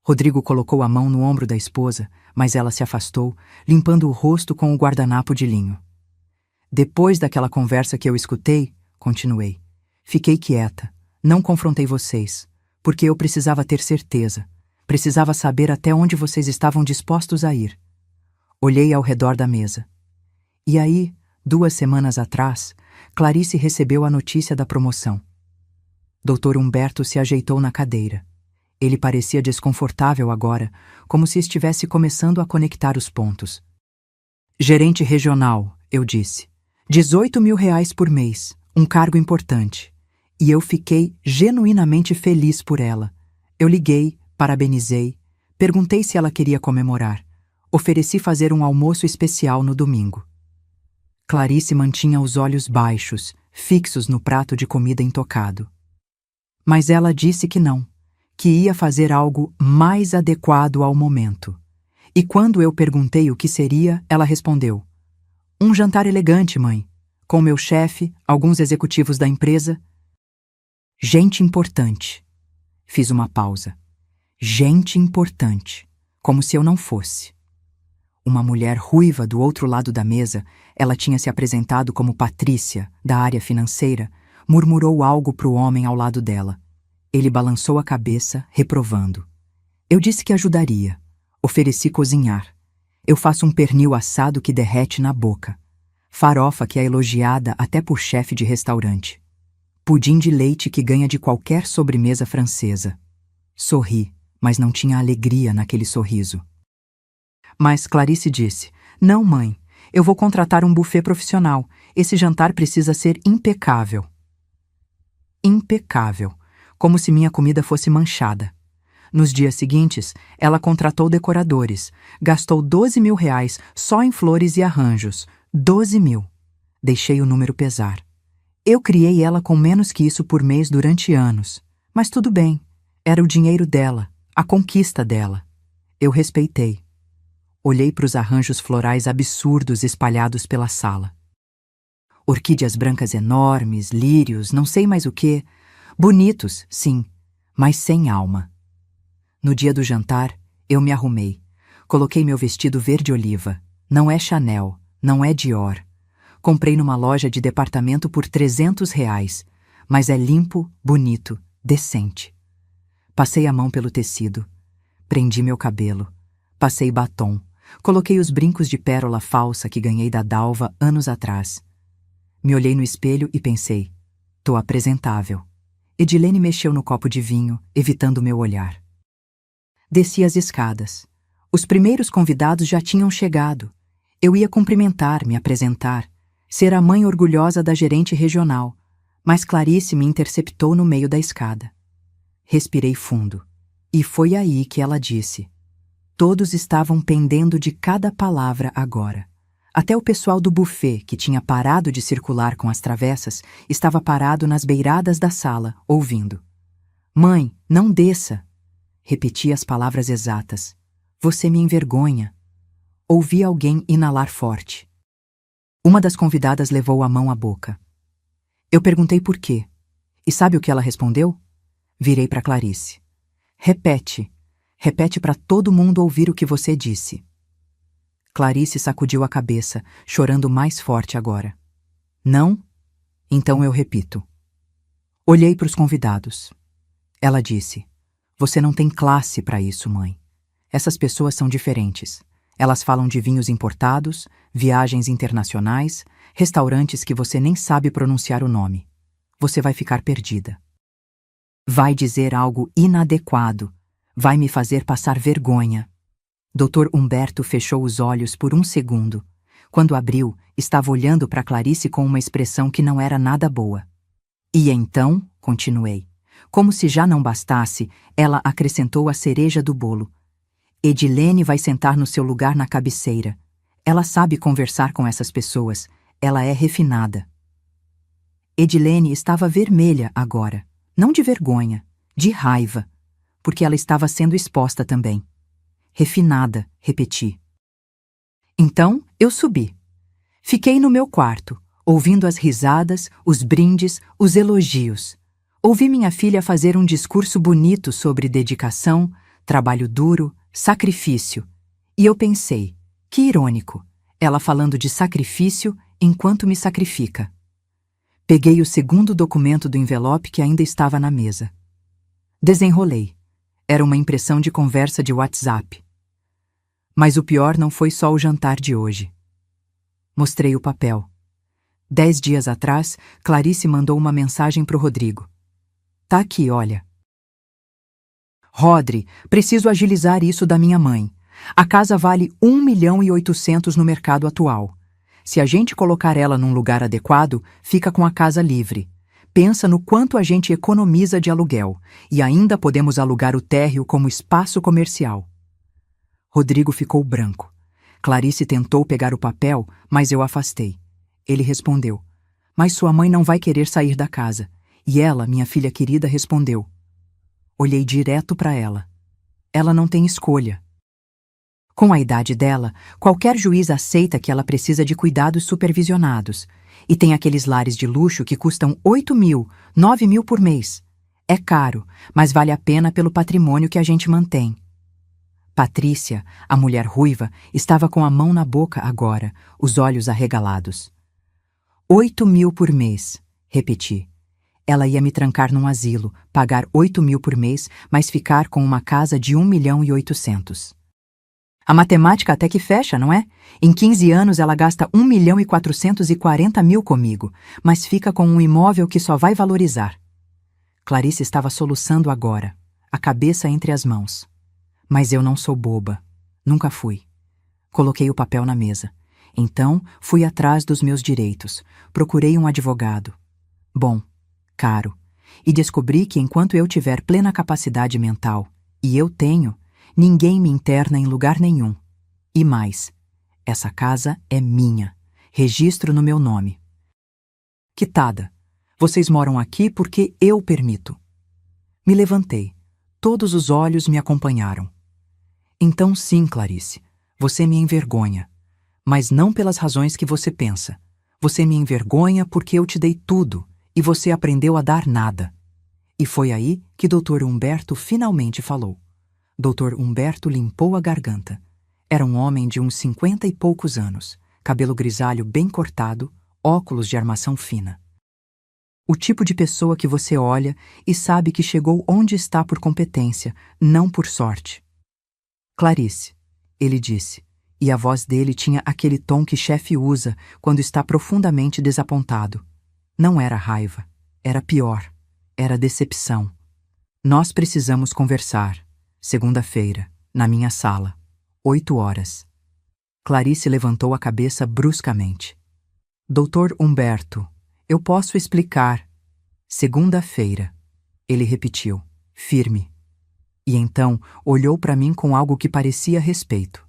Rodrigo colocou a mão no ombro da esposa, mas ela se afastou, limpando o rosto com o guardanapo de linho. Depois daquela conversa que eu escutei, continuei, fiquei quieta, não confrontei vocês, porque eu precisava ter certeza, precisava saber até onde vocês estavam dispostos a ir. Olhei ao redor da mesa. E aí, 2 semanas atrás, Clarice recebeu a notícia da promoção. Dr. Humberto se ajeitou na cadeira. Ele parecia desconfortável agora, como se estivesse começando a conectar os pontos. Gerente regional, eu disse. 18 mil reais por mês, um cargo importante. E eu fiquei genuinamente feliz por ela. Eu liguei, parabenizei, perguntei se ela queria comemorar. Ofereci fazer um almoço especial no domingo. Clarice mantinha os olhos baixos, fixos no prato de comida intocado. Mas ela disse que não, que ia fazer algo mais adequado ao momento. E quando eu perguntei o que seria, ela respondeu: um jantar elegante, mãe, com meu chefe, alguns executivos da empresa. Gente importante. Fiz uma pausa. Gente importante, como se eu não fosse. Uma mulher ruiva do outro lado da mesa, ela tinha se apresentado como Patrícia, da área financeira, murmurou algo para o homem ao lado dela. Ele balançou a cabeça, reprovando. Eu disse que ajudaria. Ofereci cozinhar. Eu faço um pernil assado que derrete na boca. Farofa que é elogiada até por chefe de restaurante. Pudim de leite que ganha de qualquer sobremesa francesa. Sorri, mas não tinha alegria naquele sorriso. Mas Clarice disse, não, mãe, eu vou contratar um buffet profissional. Esse jantar precisa ser impecável. Impecável, como se minha comida fosse manchada. Nos dias seguintes, ela contratou decoradores, gastou 12 mil reais só em flores e arranjos. 12 mil. Deixei o número pesar. Eu criei ela com menos que isso por mês durante anos. Mas tudo bem, era o dinheiro dela, a conquista dela. Eu respeitei. Olhei para os arranjos florais absurdos espalhados pela sala. Orquídeas brancas enormes, lírios, não sei mais o quê. Bonitos, sim, mas sem alma. No dia do jantar, eu me arrumei. Coloquei meu vestido verde-oliva. Não é Chanel, não é Dior. Comprei numa loja de departamento por 300 reais, mas é limpo, bonito, decente. Passei a mão pelo tecido. Prendi meu cabelo. Passei batom. Coloquei os brincos de pérola falsa que ganhei da Dalva anos atrás. Me olhei no espelho e pensei, tô apresentável. Edilene mexeu no copo de vinho, evitando meu olhar. Desci as escadas. Os primeiros convidados já tinham chegado. Eu ia cumprimentar, me apresentar, ser a mãe orgulhosa da gerente regional, mas Clarice me interceptou no meio da escada. Respirei fundo. E foi aí que ela disse. Todos estavam pendendo de cada palavra agora. Até o pessoal do buffet, que tinha parado de circular com as travessas, estava parado nas beiradas da sala, ouvindo. Mãe, não desça. Repeti as palavras exatas. Você me envergonha. Ouvi alguém inalar forte. Uma das convidadas levou a mão à boca. Eu perguntei por quê. E sabe o que ela respondeu? Virei para Clarice. Repete. Repete para todo mundo ouvir o que você disse. Clarice sacudiu a cabeça, chorando mais forte agora. Não? Então eu repito. Olhei para os convidados. Ela disse: Você não tem classe para isso, mãe. Essas pessoas são diferentes. Elas falam de vinhos importados, viagens internacionais, restaurantes que você nem sabe pronunciar o nome. Você vai ficar perdida. Vai dizer algo inadequado. Vai me fazer passar vergonha. Dr. Humberto fechou os olhos por um segundo. Quando abriu, estava olhando para Clarice com uma expressão que não era nada boa. E então, continuei, como se já não bastasse, ela acrescentou a cereja do bolo. Edilene vai sentar no seu lugar na cabeceira. Ela sabe conversar com essas pessoas. Ela é refinada. Edilene estava vermelha agora. Não de vergonha, de raiva. Porque ela estava sendo exposta também. Refinada, repeti. Então, eu subi. Fiquei no meu quarto, ouvindo as risadas, os brindes, os elogios. Ouvi minha filha fazer um discurso bonito sobre dedicação, trabalho duro, sacrifício. E eu pensei, que irônico, ela falando de sacrifício enquanto me sacrifica. Peguei o segundo documento do envelope que ainda estava na mesa. Desenrolei. Era uma impressão de conversa de WhatsApp. Mas o pior não foi só o jantar de hoje. Mostrei o papel. 10 dias atrás, Clarice mandou uma mensagem pro Rodrigo. Tá aqui, olha. Rodri, preciso agilizar isso da minha mãe. A casa vale 1.800.000 no mercado atual. Se a gente colocar ela num lugar adequado, fica com a casa livre. Pensa no quanto a gente economiza de aluguel e ainda podemos alugar o térreo como espaço comercial. Rodrigo ficou branco. Clarice tentou pegar o papel, mas eu afastei. Ele respondeu: Mas sua mãe não vai querer sair da casa. E ela, minha filha querida, respondeu. Olhei direto para ela. Ela não tem escolha. Com a idade dela, qualquer juiz aceita que ela precisa de cuidados supervisionados. E tem aqueles lares de luxo que custam 8.000, 9.000 por mês. É caro, mas vale a pena pelo patrimônio que a gente mantém. Patrícia, a mulher ruiva, estava com a mão na boca agora, os olhos arregalados. 8.000 por mês, repeti. Ela ia me trancar num asilo, pagar 8.000 por mês, mas ficar com uma casa de 1.800.000. A matemática até que fecha, não é? Em 15 anos ela gasta 1.440.000 comigo, mas fica com um imóvel que só vai valorizar. Clarice estava soluçando agora, a cabeça entre as mãos. Mas eu não sou boba. Nunca fui. Coloquei o papel na mesa. Então, fui atrás dos meus direitos. Procurei um advogado. Bom, caro. E descobri que enquanto eu tiver plena capacidade mental, e eu tenho, ninguém me interna em lugar nenhum. E mais, essa casa é minha. Registro no meu nome. Quitada. Vocês moram aqui porque eu permito. Me levantei. Todos os olhos me acompanharam. Então sim, Clarice, você me envergonha. Mas não pelas razões que você pensa. Você me envergonha porque eu te dei tudo e você aprendeu a dar nada. E foi aí que Dr. Humberto finalmente falou. Dr. Humberto limpou a garganta. Era um homem de uns 50 e poucos anos, cabelo grisalho bem cortado, óculos de armação fina. O tipo de pessoa que você olha e sabe que chegou onde está por competência, não por sorte. Clarice, ele disse, e a voz dele tinha aquele tom que chefe usa quando está profundamente desapontado. Não era raiva, era pior, era decepção. Nós precisamos conversar. Segunda-feira, na minha sala, 8 horas. Clarice levantou a cabeça bruscamente. Dr. Humberto, eu posso explicar. Segunda-feira, ele repetiu, firme. E então olhou para mim com algo que parecia respeito.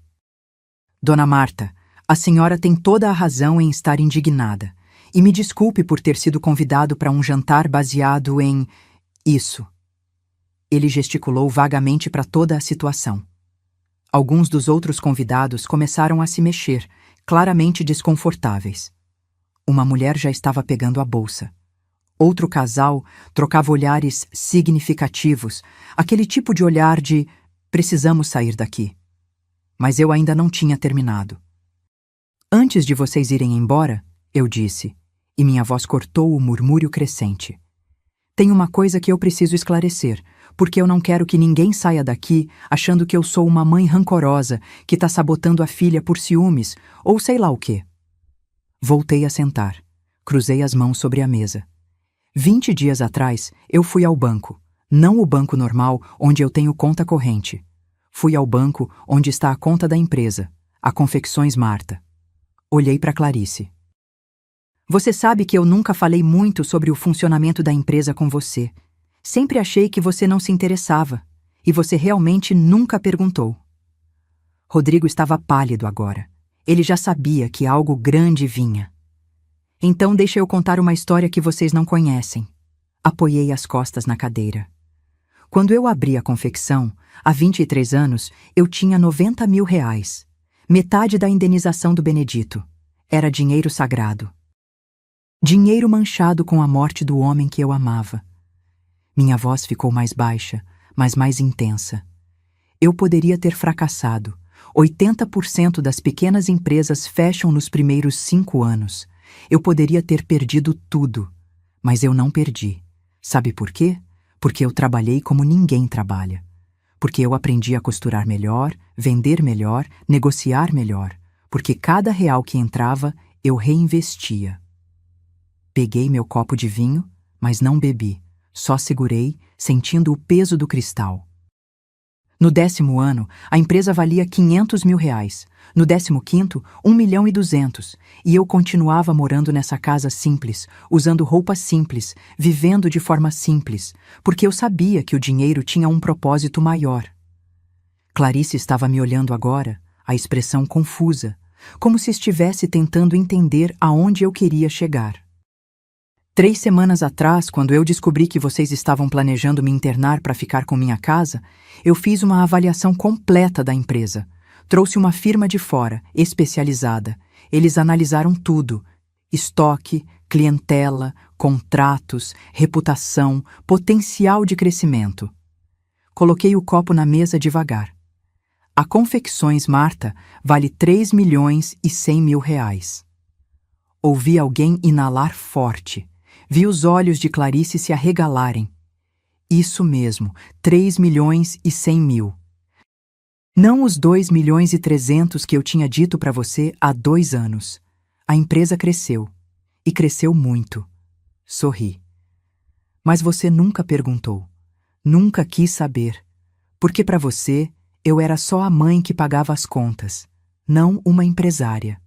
Dona Marta, a senhora tem toda a razão em estar indignada. E me desculpe por ter sido convidado para um jantar baseado em isso. Ele gesticulou vagamente para toda a situação. Alguns dos outros convidados começaram a se mexer, claramente desconfortáveis. Uma mulher já estava pegando a bolsa. Outro casal trocava olhares significativos, aquele tipo de olhar de precisamos sair daqui. Mas eu ainda não tinha terminado. Antes de vocês irem embora, eu disse, e minha voz cortou o murmúrio crescente. Tem uma coisa que eu preciso esclarecer, porque eu não quero que ninguém saia daqui achando que eu sou uma mãe rancorosa que está sabotando a filha por ciúmes, ou sei lá o quê. Voltei a sentar. Cruzei as mãos sobre a mesa. 20 dias atrás, eu fui ao banco. Não o banco normal, onde eu tenho conta corrente. Fui ao banco onde está a conta da empresa, a Confecções Marta. Olhei para Clarice. Você sabe que eu nunca falei muito sobre o funcionamento da empresa com você. Sempre achei que você não se interessava. E você realmente nunca perguntou. Rodrigo estava pálido agora. Ele já sabia que algo grande vinha. Então deixa eu contar uma história que vocês não conhecem. Apoiei as costas na cadeira. Quando eu abri a confecção, há 23 anos, eu tinha R$ 90 mil. Metade da indenização do Benedito. Era dinheiro sagrado. Dinheiro manchado com a morte do homem que eu amava. Minha voz ficou mais baixa, mas mais intensa. Eu poderia ter fracassado. 80% das pequenas empresas fecham nos primeiros 5 anos. Eu poderia ter perdido tudo, mas eu não perdi. Sabe por quê? Porque eu trabalhei como ninguém trabalha. Porque eu aprendi a costurar melhor, vender melhor, negociar melhor. Porque cada real que entrava, eu reinvestia. Peguei meu copo de vinho, mas não bebi. Só segurei, sentindo o peso do cristal. No 10º ano, a empresa valia R$ 500 mil. No 15º, 1.200.000. E eu continuava morando nessa casa simples, usando roupa simples, vivendo de forma simples, porque eu sabia que o dinheiro tinha um propósito maior. Clarice estava me olhando agora, a expressão confusa, como se estivesse tentando entender aonde eu queria chegar. 3 semanas atrás, quando eu descobri que vocês estavam planejando me internar para ficar com minha casa, eu fiz uma avaliação completa da empresa. Trouxe uma firma de fora, especializada. Eles analisaram tudo: estoque, clientela, contratos, reputação, potencial de crescimento. Coloquei o copo na mesa devagar. A Confecções Marta vale R$ 3.100.000. Ouvi alguém inalar forte. Vi os olhos de Clarice se arregalarem. Isso mesmo, 3.100.000. Não os 2.300.000 que eu tinha dito para você há 2 anos. A empresa cresceu. E cresceu muito. Sorri. Mas você nunca perguntou. Nunca quis saber. Porque para você, eu era só a mãe que pagava as contas, não uma empresária.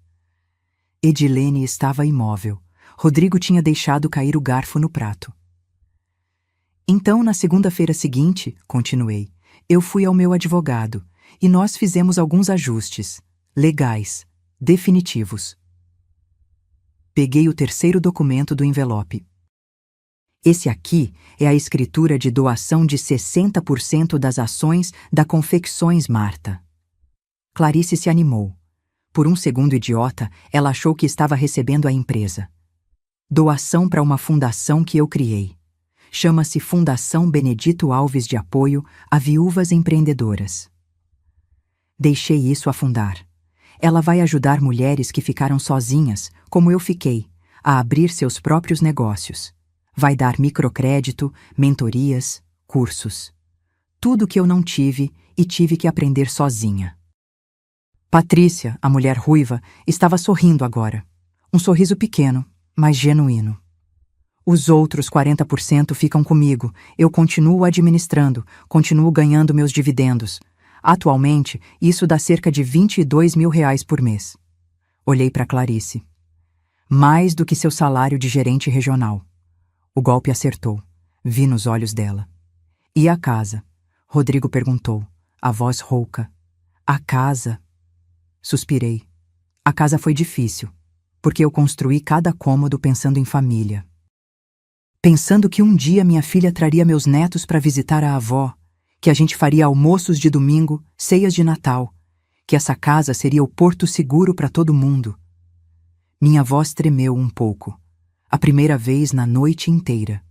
Edilene estava imóvel. Rodrigo tinha deixado cair o garfo no prato. Então, na segunda-feira seguinte, continuei, eu fui ao meu advogado e nós fizemos alguns ajustes, legais, definitivos. Peguei o 3º documento do envelope. Esse aqui é a escritura de doação de 60% das ações da Confecções Marta. Clarice se animou. Por um segundo idiota, ela achou que estava recebendo a empresa. Doação para uma fundação que eu criei. Chama-se Fundação Benedito Alves de Apoio a Viúvas Empreendedoras. Deixei isso afundar. Ela vai ajudar mulheres que ficaram sozinhas, como eu fiquei, a abrir seus próprios negócios. Vai dar microcrédito, mentorias, cursos. Tudo que eu não tive e tive que aprender sozinha. Patrícia, a mulher ruiva, estava sorrindo agora. Um sorriso pequeno, mas genuíno. Os outros 40% ficam comigo. Eu continuo administrando, continuo ganhando meus dividendos. Atualmente, isso dá cerca de R$ 22 mil por mês. Olhei para Clarice. Mais do que seu salário de gerente regional. O golpe acertou. Vi nos olhos dela. E a casa? Rodrigo perguntou, a voz rouca. A casa? Suspirei. A casa foi difícil, porque eu construí cada cômodo pensando em família. Pensando que um dia minha filha traria meus netos para visitar a avó, que a gente faria almoços de domingo, ceias de Natal, que essa casa seria o porto seguro para todo mundo. Minha voz tremeu um pouco, a primeira vez na noite inteira.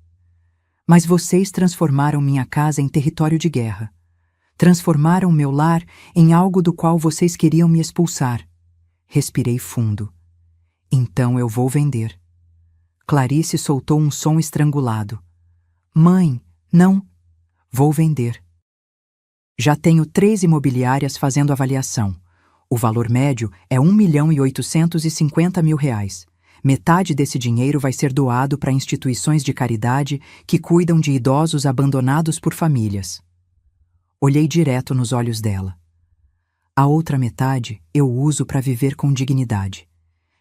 Mas vocês transformaram minha casa em território de guerra. Transformaram meu lar em algo do qual vocês queriam me expulsar. Respirei fundo. Então eu vou vender. Clarice soltou um som estrangulado. Mãe, não. Vou vender. Já tenho 3 imobiliárias fazendo avaliação. O valor médio é R$ 1.850.000. Metade desse dinheiro vai ser doado para instituições de caridade que cuidam de idosos abandonados por famílias. Olhei direto nos olhos dela. A outra metade eu uso para viver com dignidade.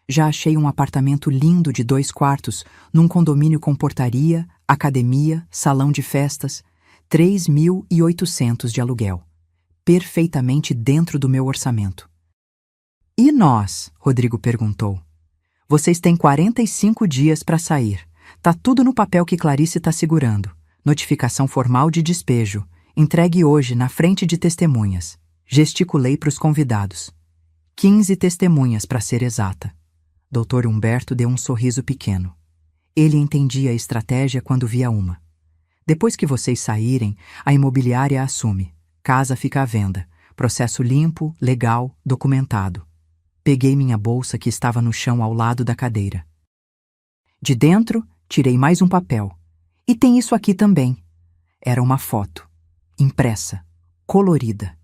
Já achei um apartamento lindo de 2 quartos num condomínio com portaria, academia, salão de festas, 3.800 de aluguel. Perfeitamente dentro do meu orçamento. E nós? Rodrigo perguntou. Vocês têm 45 dias para sair. Tá tudo no papel que Clarice está segurando. Notificação formal de despejo. Entregue hoje na frente de testemunhas. Gesticulei para os convidados. 15 testemunhas, para ser exata. Dr. Humberto deu um sorriso pequeno. Ele entendia a estratégia quando via uma. Depois que vocês saírem, a imobiliária assume. Casa fica à venda. Processo limpo, legal, documentado. Peguei minha bolsa que estava no chão ao lado da cadeira. De dentro, tirei mais um papel. E tem isso aqui também. Era uma foto. Impressa. Colorida.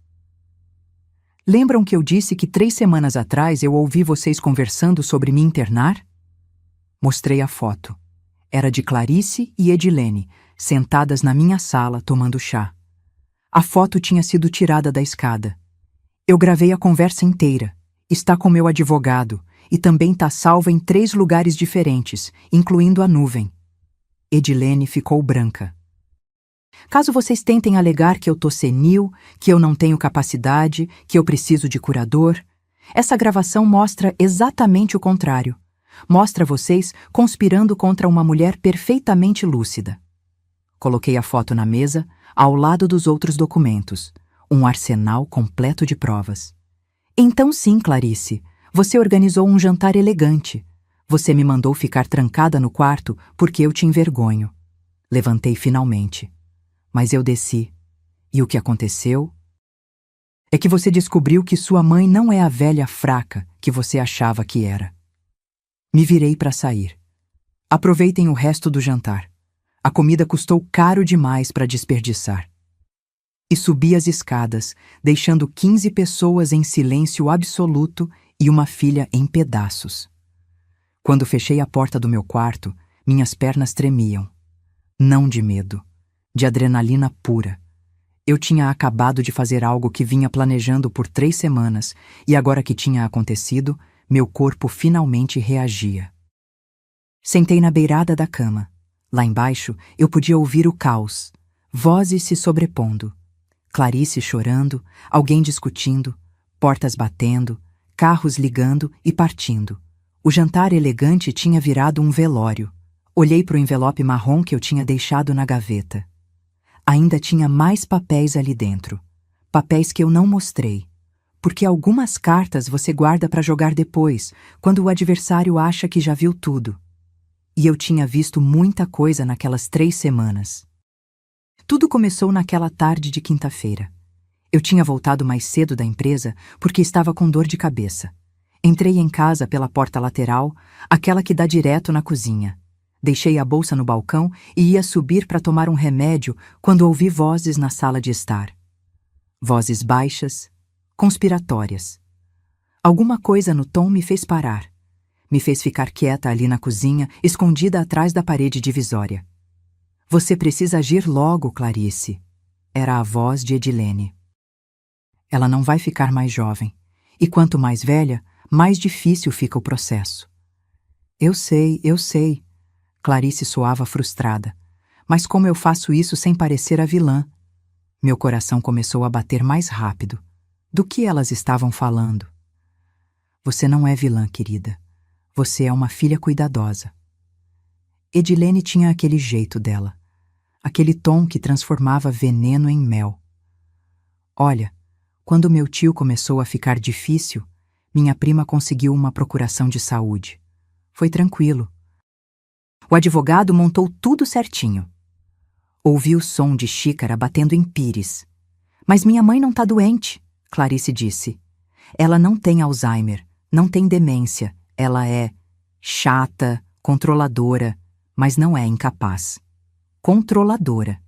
Lembram que eu disse que 3 semanas atrás eu ouvi vocês conversando sobre me internar? Mostrei a foto. Era de Clarice e Edilene, sentadas na minha sala tomando chá. A foto tinha sido tirada da escada. Eu gravei a conversa inteira. Está com meu advogado e também está salva em 3 lugares diferentes, incluindo a nuvem. Edilene ficou branca. Caso vocês tentem alegar que eu tô senil, que eu não tenho capacidade, que eu preciso de curador, essa gravação mostra exatamente o contrário. Mostra vocês conspirando contra uma mulher perfeitamente lúcida. Coloquei a foto na mesa, ao lado dos outros documentos, um arsenal completo de provas. Então sim, Clarice, você organizou um jantar elegante. Você me mandou ficar trancada no quarto porque eu te envergonho. Levantei finalmente. Mas eu desci. E o que aconteceu? É que você descobriu que sua mãe não é a velha fraca que você achava que era. Me virei para sair. Aproveitem o resto do jantar. A comida custou caro demais para desperdiçar. E subi as escadas, deixando 15 pessoas em silêncio absoluto e uma filha em pedaços. Quando fechei a porta do meu quarto, minhas pernas tremiam. Não de medo, de adrenalina pura. Eu tinha acabado de fazer algo que vinha planejando por 3 semanas e agora que tinha acontecido, meu corpo finalmente reagia. Sentei na beirada da cama. Lá embaixo, eu podia ouvir o caos, vozes se sobrepondo. Clarice chorando, alguém discutindo, portas batendo, carros ligando e partindo. O jantar elegante tinha virado um velório. Olhei para o envelope marrom que eu tinha deixado na gaveta. Ainda tinha mais papéis ali dentro. Papéis que eu não mostrei. Porque algumas cartas você guarda para jogar depois, quando o adversário acha que já viu tudo. E eu tinha visto muita coisa naquelas 3 semanas. Tudo começou naquela tarde de quinta-feira. Eu tinha voltado mais cedo da empresa porque estava com dor de cabeça. Entrei em casa pela porta lateral, aquela que dá direto na cozinha. Deixei a bolsa no balcão e ia subir para tomar um remédio quando ouvi vozes na sala de estar. Vozes baixas, conspiratórias. Alguma coisa no tom me fez parar. Me fez ficar quieta ali na cozinha, escondida atrás da parede divisória. Você precisa agir logo, Clarice. Era a voz de Edilene. Ela não vai ficar mais jovem. E quanto mais velha, mais difícil fica o processo. Eu sei. Clarice soava frustrada. Mas como eu faço isso sem parecer a vilã? Meu coração começou a bater mais rápido. Do que elas estavam falando? Você não é vilã, querida. Você é uma filha cuidadosa. Edilene tinha aquele jeito dela. Aquele tom que transformava veneno em mel. Olha, quando meu tio começou a ficar difícil, minha prima conseguiu uma procuração de saúde. Foi tranquilo. O advogado montou tudo certinho. Ouvi o som de xícara batendo em pires. Mas minha mãe não tá doente, Clarice disse. Ela não tem Alzheimer, Não tem demência. Ela é chata, controladora, mas não é incapaz. Controladora.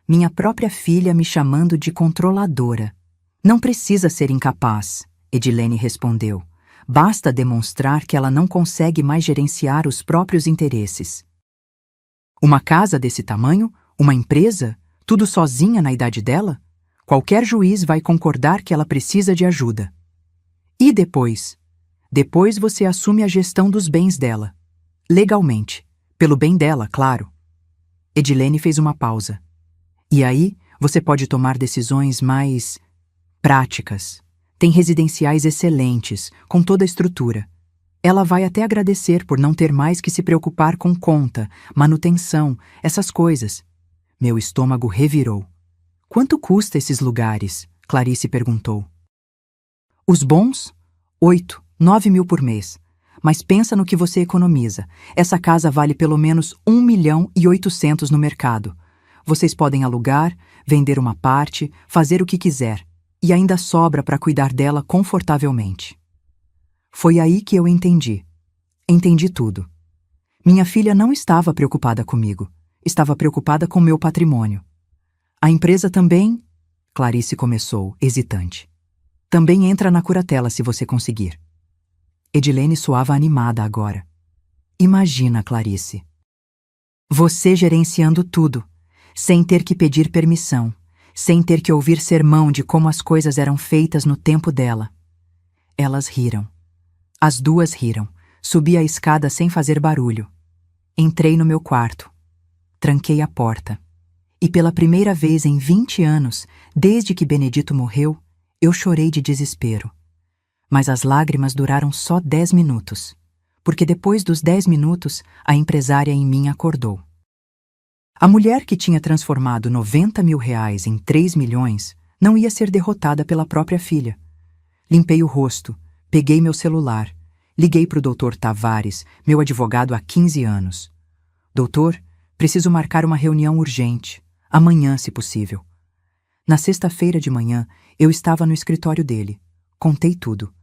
Minha própria filha me chamando de controladora. Não precisa ser incapaz, Edilene respondeu. Basta demonstrar que ela não consegue mais gerenciar os próprios interesses. Uma casa desse tamanho? Uma empresa? Tudo sozinha na idade dela? Qualquer juiz vai concordar que ela precisa de ajuda. E depois? Depois você assume a gestão dos bens dela. Legalmente. Pelo bem dela, claro. Edilene fez uma pausa. E aí, você pode tomar decisões mais práticas. Tem residenciais excelentes, com toda a estrutura. Ela vai até agradecer por não ter mais que se preocupar com conta, manutenção, essas coisas. Meu estômago revirou. Quanto custa esses lugares? Clarice perguntou. Os bons? 8, 9 mil por mês. Mas pensa no que você economiza. Essa casa vale pelo menos 1.800.000 no mercado. Vocês podem alugar, vender uma parte, fazer o que quiser. E ainda sobra para cuidar dela confortavelmente. Foi aí que eu entendi. Entendi tudo. Minha filha não estava preocupada comigo. Estava preocupada com meu patrimônio. A empresa também... Clarice começou, hesitante. Também entra na curatela se você conseguir. Edilene soava animada agora. Imagina, Clarice. Você gerenciando tudo, sem ter que pedir permissão, sem ter que ouvir sermão de como as coisas eram feitas no tempo dela. Elas riram. As duas riram. Subi a escada sem fazer barulho. Entrei no meu quarto. Tranquei a porta. E pela primeira vez em 20 anos, desde que Benedito morreu, eu chorei de desespero. Mas as lágrimas duraram só 10 minutos, porque depois dos 10 minutos, a empresária em mim acordou. A mulher que tinha transformado 90 mil reais em 3 milhões não ia ser derrotada pela própria filha. Limpei o rosto, peguei meu celular, liguei para o Dr. Tavares, meu advogado há 15 anos. Doutor, preciso marcar uma reunião urgente, amanhã, se possível. Na sexta-feira de manhã, eu estava no escritório dele. Contei tudo.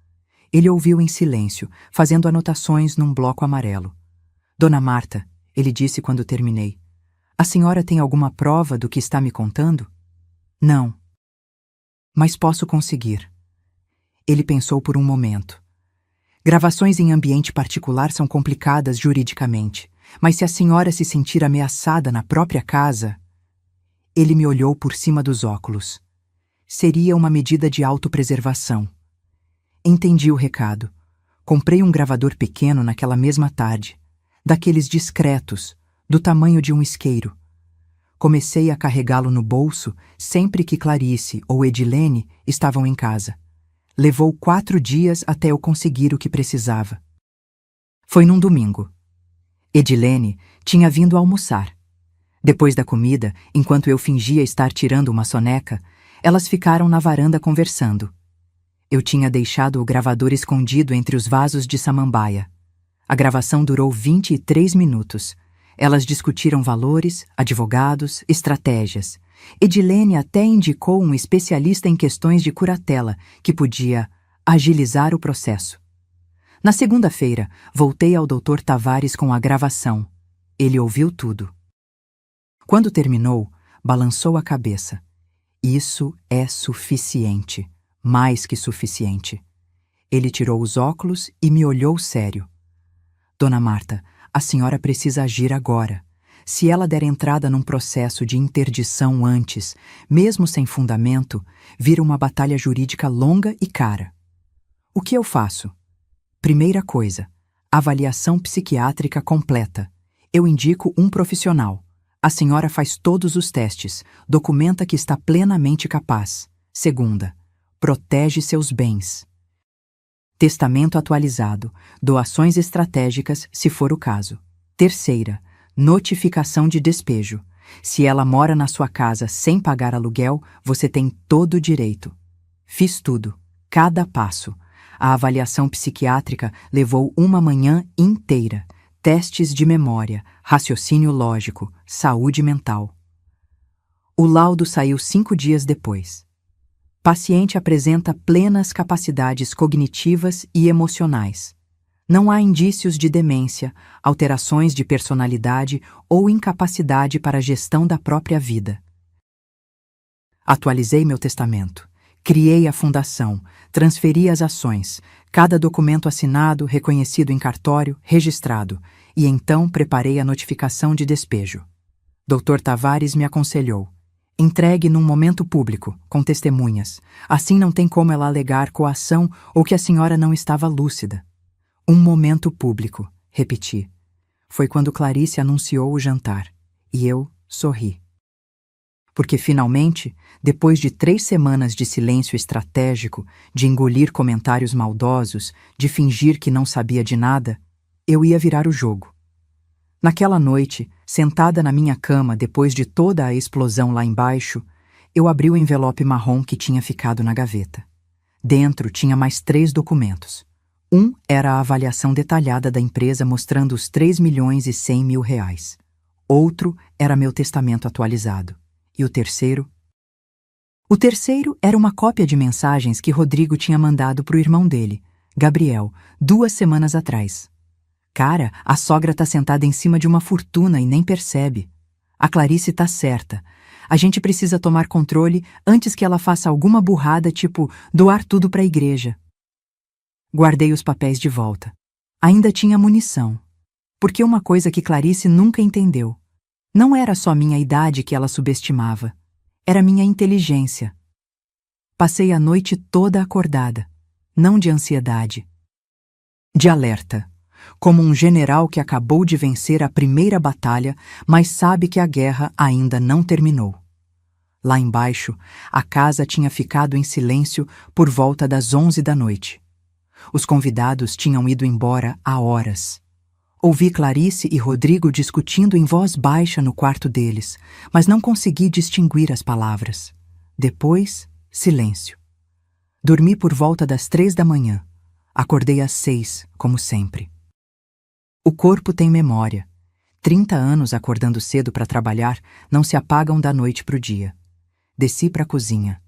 Ele ouviu em silêncio, fazendo anotações num bloco amarelo. Dona Marta, ele disse quando terminei, a senhora tem alguma prova do que está me contando? Não. Mas posso conseguir. Ele pensou por um momento. Gravações em ambiente particular são complicadas juridicamente, mas se a senhora se sentir ameaçada na própria casa... Ele me olhou por cima dos óculos. Seria uma medida de autopreservação. Entendi o recado. Comprei um gravador pequeno naquela mesma tarde, daqueles discretos, do tamanho de um isqueiro. Comecei a carregá-lo no bolso sempre que Clarice ou Edilene estavam em casa. Levou 4 dias até eu conseguir o que precisava. Foi num domingo. Edilene tinha vindo almoçar. Depois da comida, enquanto eu fingia estar tirando uma soneca, elas ficaram na varanda conversando. Eu tinha deixado o gravador escondido entre os vasos de samambaia. A gravação durou 23 minutos. Elas discutiram valores, advogados, estratégias. Edilene até indicou um especialista em questões de curatela que podia agilizar o processo. Na segunda-feira, voltei ao Dr. Tavares com a gravação. Ele ouviu tudo. Quando terminou, balançou a cabeça. Isso é suficiente, mais que suficiente. Ele tirou os óculos e me olhou sério. Dona Marta, a senhora precisa agir agora. Se ela der entrada num processo de interdição antes, mesmo sem fundamento, vira uma batalha jurídica longa e cara. O que eu faço? Primeira coisa, avaliação psiquiátrica completa. Eu indico um profissional. A senhora faz todos os testes, documenta que está plenamente capaz. Segunda, protege seus bens. Testamento atualizado, doações estratégicas, se for o caso. Terceira, notificação de despejo. Se ela mora na sua casa sem pagar aluguel, você tem todo o direito. Fiz tudo, cada passo. A avaliação psiquiátrica levou uma manhã inteira. Testes de memória, raciocínio lógico, saúde mental. O laudo saiu 5 dias depois. Paciente apresenta plenas capacidades cognitivas e emocionais. Não há indícios de demência, alterações de personalidade ou incapacidade para a gestão da própria vida. Atualizei meu testamento. Criei a fundação, transferi as ações, cada documento assinado, reconhecido em cartório, registrado, e então preparei a notificação de despejo. Dr. Tavares me aconselhou: entregue num momento público, com testemunhas. Assim não tem como ela alegar coação ou que a senhora não estava lúcida. Um momento público, repeti. Foi quando Clarice anunciou o jantar, e eu sorri. Porque finalmente, depois de 3 semanas de silêncio estratégico, de engolir comentários maldosos, de fingir que não sabia de nada, eu ia virar o jogo. Naquela noite, sentada na minha cama depois de toda a explosão lá embaixo, eu abri o envelope marrom que tinha ficado na gaveta. Dentro tinha mais 3 documentos. Um era a avaliação detalhada da empresa mostrando os 3.100.000 reais. Outro era meu testamento atualizado. E o terceiro? O terceiro era uma cópia de mensagens que Rodrigo tinha mandado para o irmão dele, Gabriel, 2 semanas atrás. Cara, a sogra tá sentada em cima de uma fortuna e nem percebe. A Clarice tá certa. A gente precisa tomar controle antes que ela faça alguma burrada, tipo doar tudo para a igreja. Guardei os papéis de volta. Ainda tinha munição. Porque uma coisa que Clarice nunca entendeu. Não era só minha idade que ela subestimava. Era minha inteligência. Passei a noite toda acordada. Não de ansiedade. De alerta. Como um general que acabou de vencer a primeira batalha, mas sabe que a guerra ainda não terminou. Lá embaixo, a casa tinha ficado em silêncio por volta das 11 da noite. Os convidados tinham ido embora há horas. Ouvi Clarice e Rodrigo discutindo em voz baixa no quarto deles, mas não consegui distinguir as palavras. Depois, silêncio. Dormi por volta das 3 da manhã. Acordei às 6, como sempre. O corpo tem memória. 30 anos acordando cedo para trabalhar não se apagam da noite para o dia. Desci para a cozinha.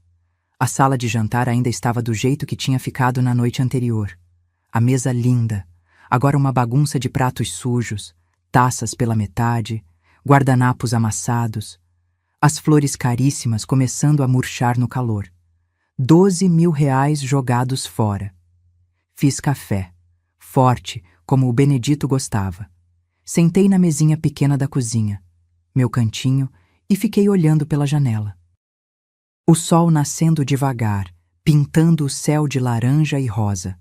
A sala de jantar ainda estava do jeito que tinha ficado na noite anterior. A mesa linda. Agora uma bagunça de pratos sujos, taças pela metade, guardanapos amassados, as flores caríssimas começando a murchar no calor. 12.000 reais jogados fora. Fiz café, forte, como o Benedito gostava. Sentei na mesinha pequena da cozinha, meu cantinho, e fiquei olhando pela janela. O sol nascendo devagar, pintando o céu de laranja e rosa.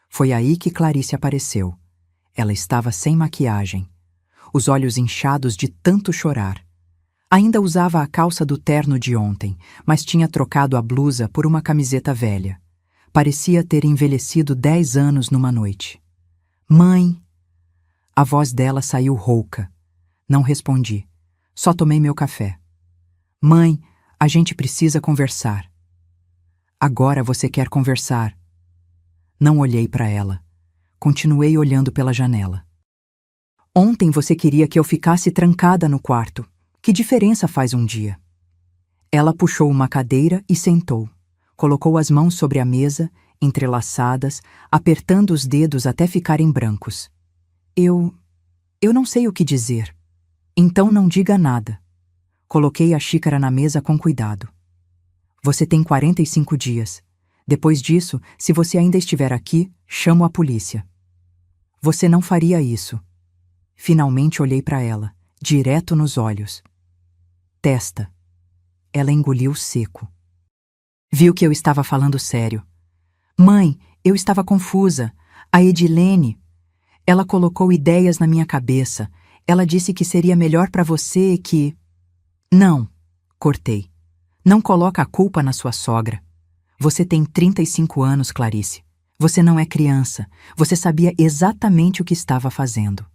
Foi aí que Clarice apareceu. Ela estava sem maquiagem, os olhos inchados de tanto chorar. Ainda usava a calça do terno de ontem, mas tinha trocado a blusa por uma camiseta velha. Parecia ter envelhecido 10 anos numa noite. Mãe! A voz dela saiu rouca. Não respondi. Só tomei meu café. Mãe, a gente precisa conversar. Agora você quer conversar. Não olhei para ela. Continuei olhando pela janela. Ontem você queria que eu ficasse trancada no quarto. Que diferença faz um dia? Ela puxou uma cadeira e sentou. Colocou as mãos sobre a mesa, entrelaçadas, apertando os dedos até ficarem brancos. Eu não sei o que dizer. Então não diga nada. Coloquei a xícara na mesa com cuidado. Você tem 45 dias. Depois disso, se você ainda estiver aqui, chamo a polícia. Você não faria isso. Finalmente olhei para ela, direto nos olhos. Testa. Ela engoliu seco. Viu que eu estava falando sério. Mãe, eu estava confusa. A Edilene. Ela colocou ideias na minha cabeça. Ela disse que seria melhor para você que... Não, cortei. Não coloca a culpa na sua sogra. Você tem 35 anos, Clarice. Você não é criança. Você sabia exatamente o que estava fazendo.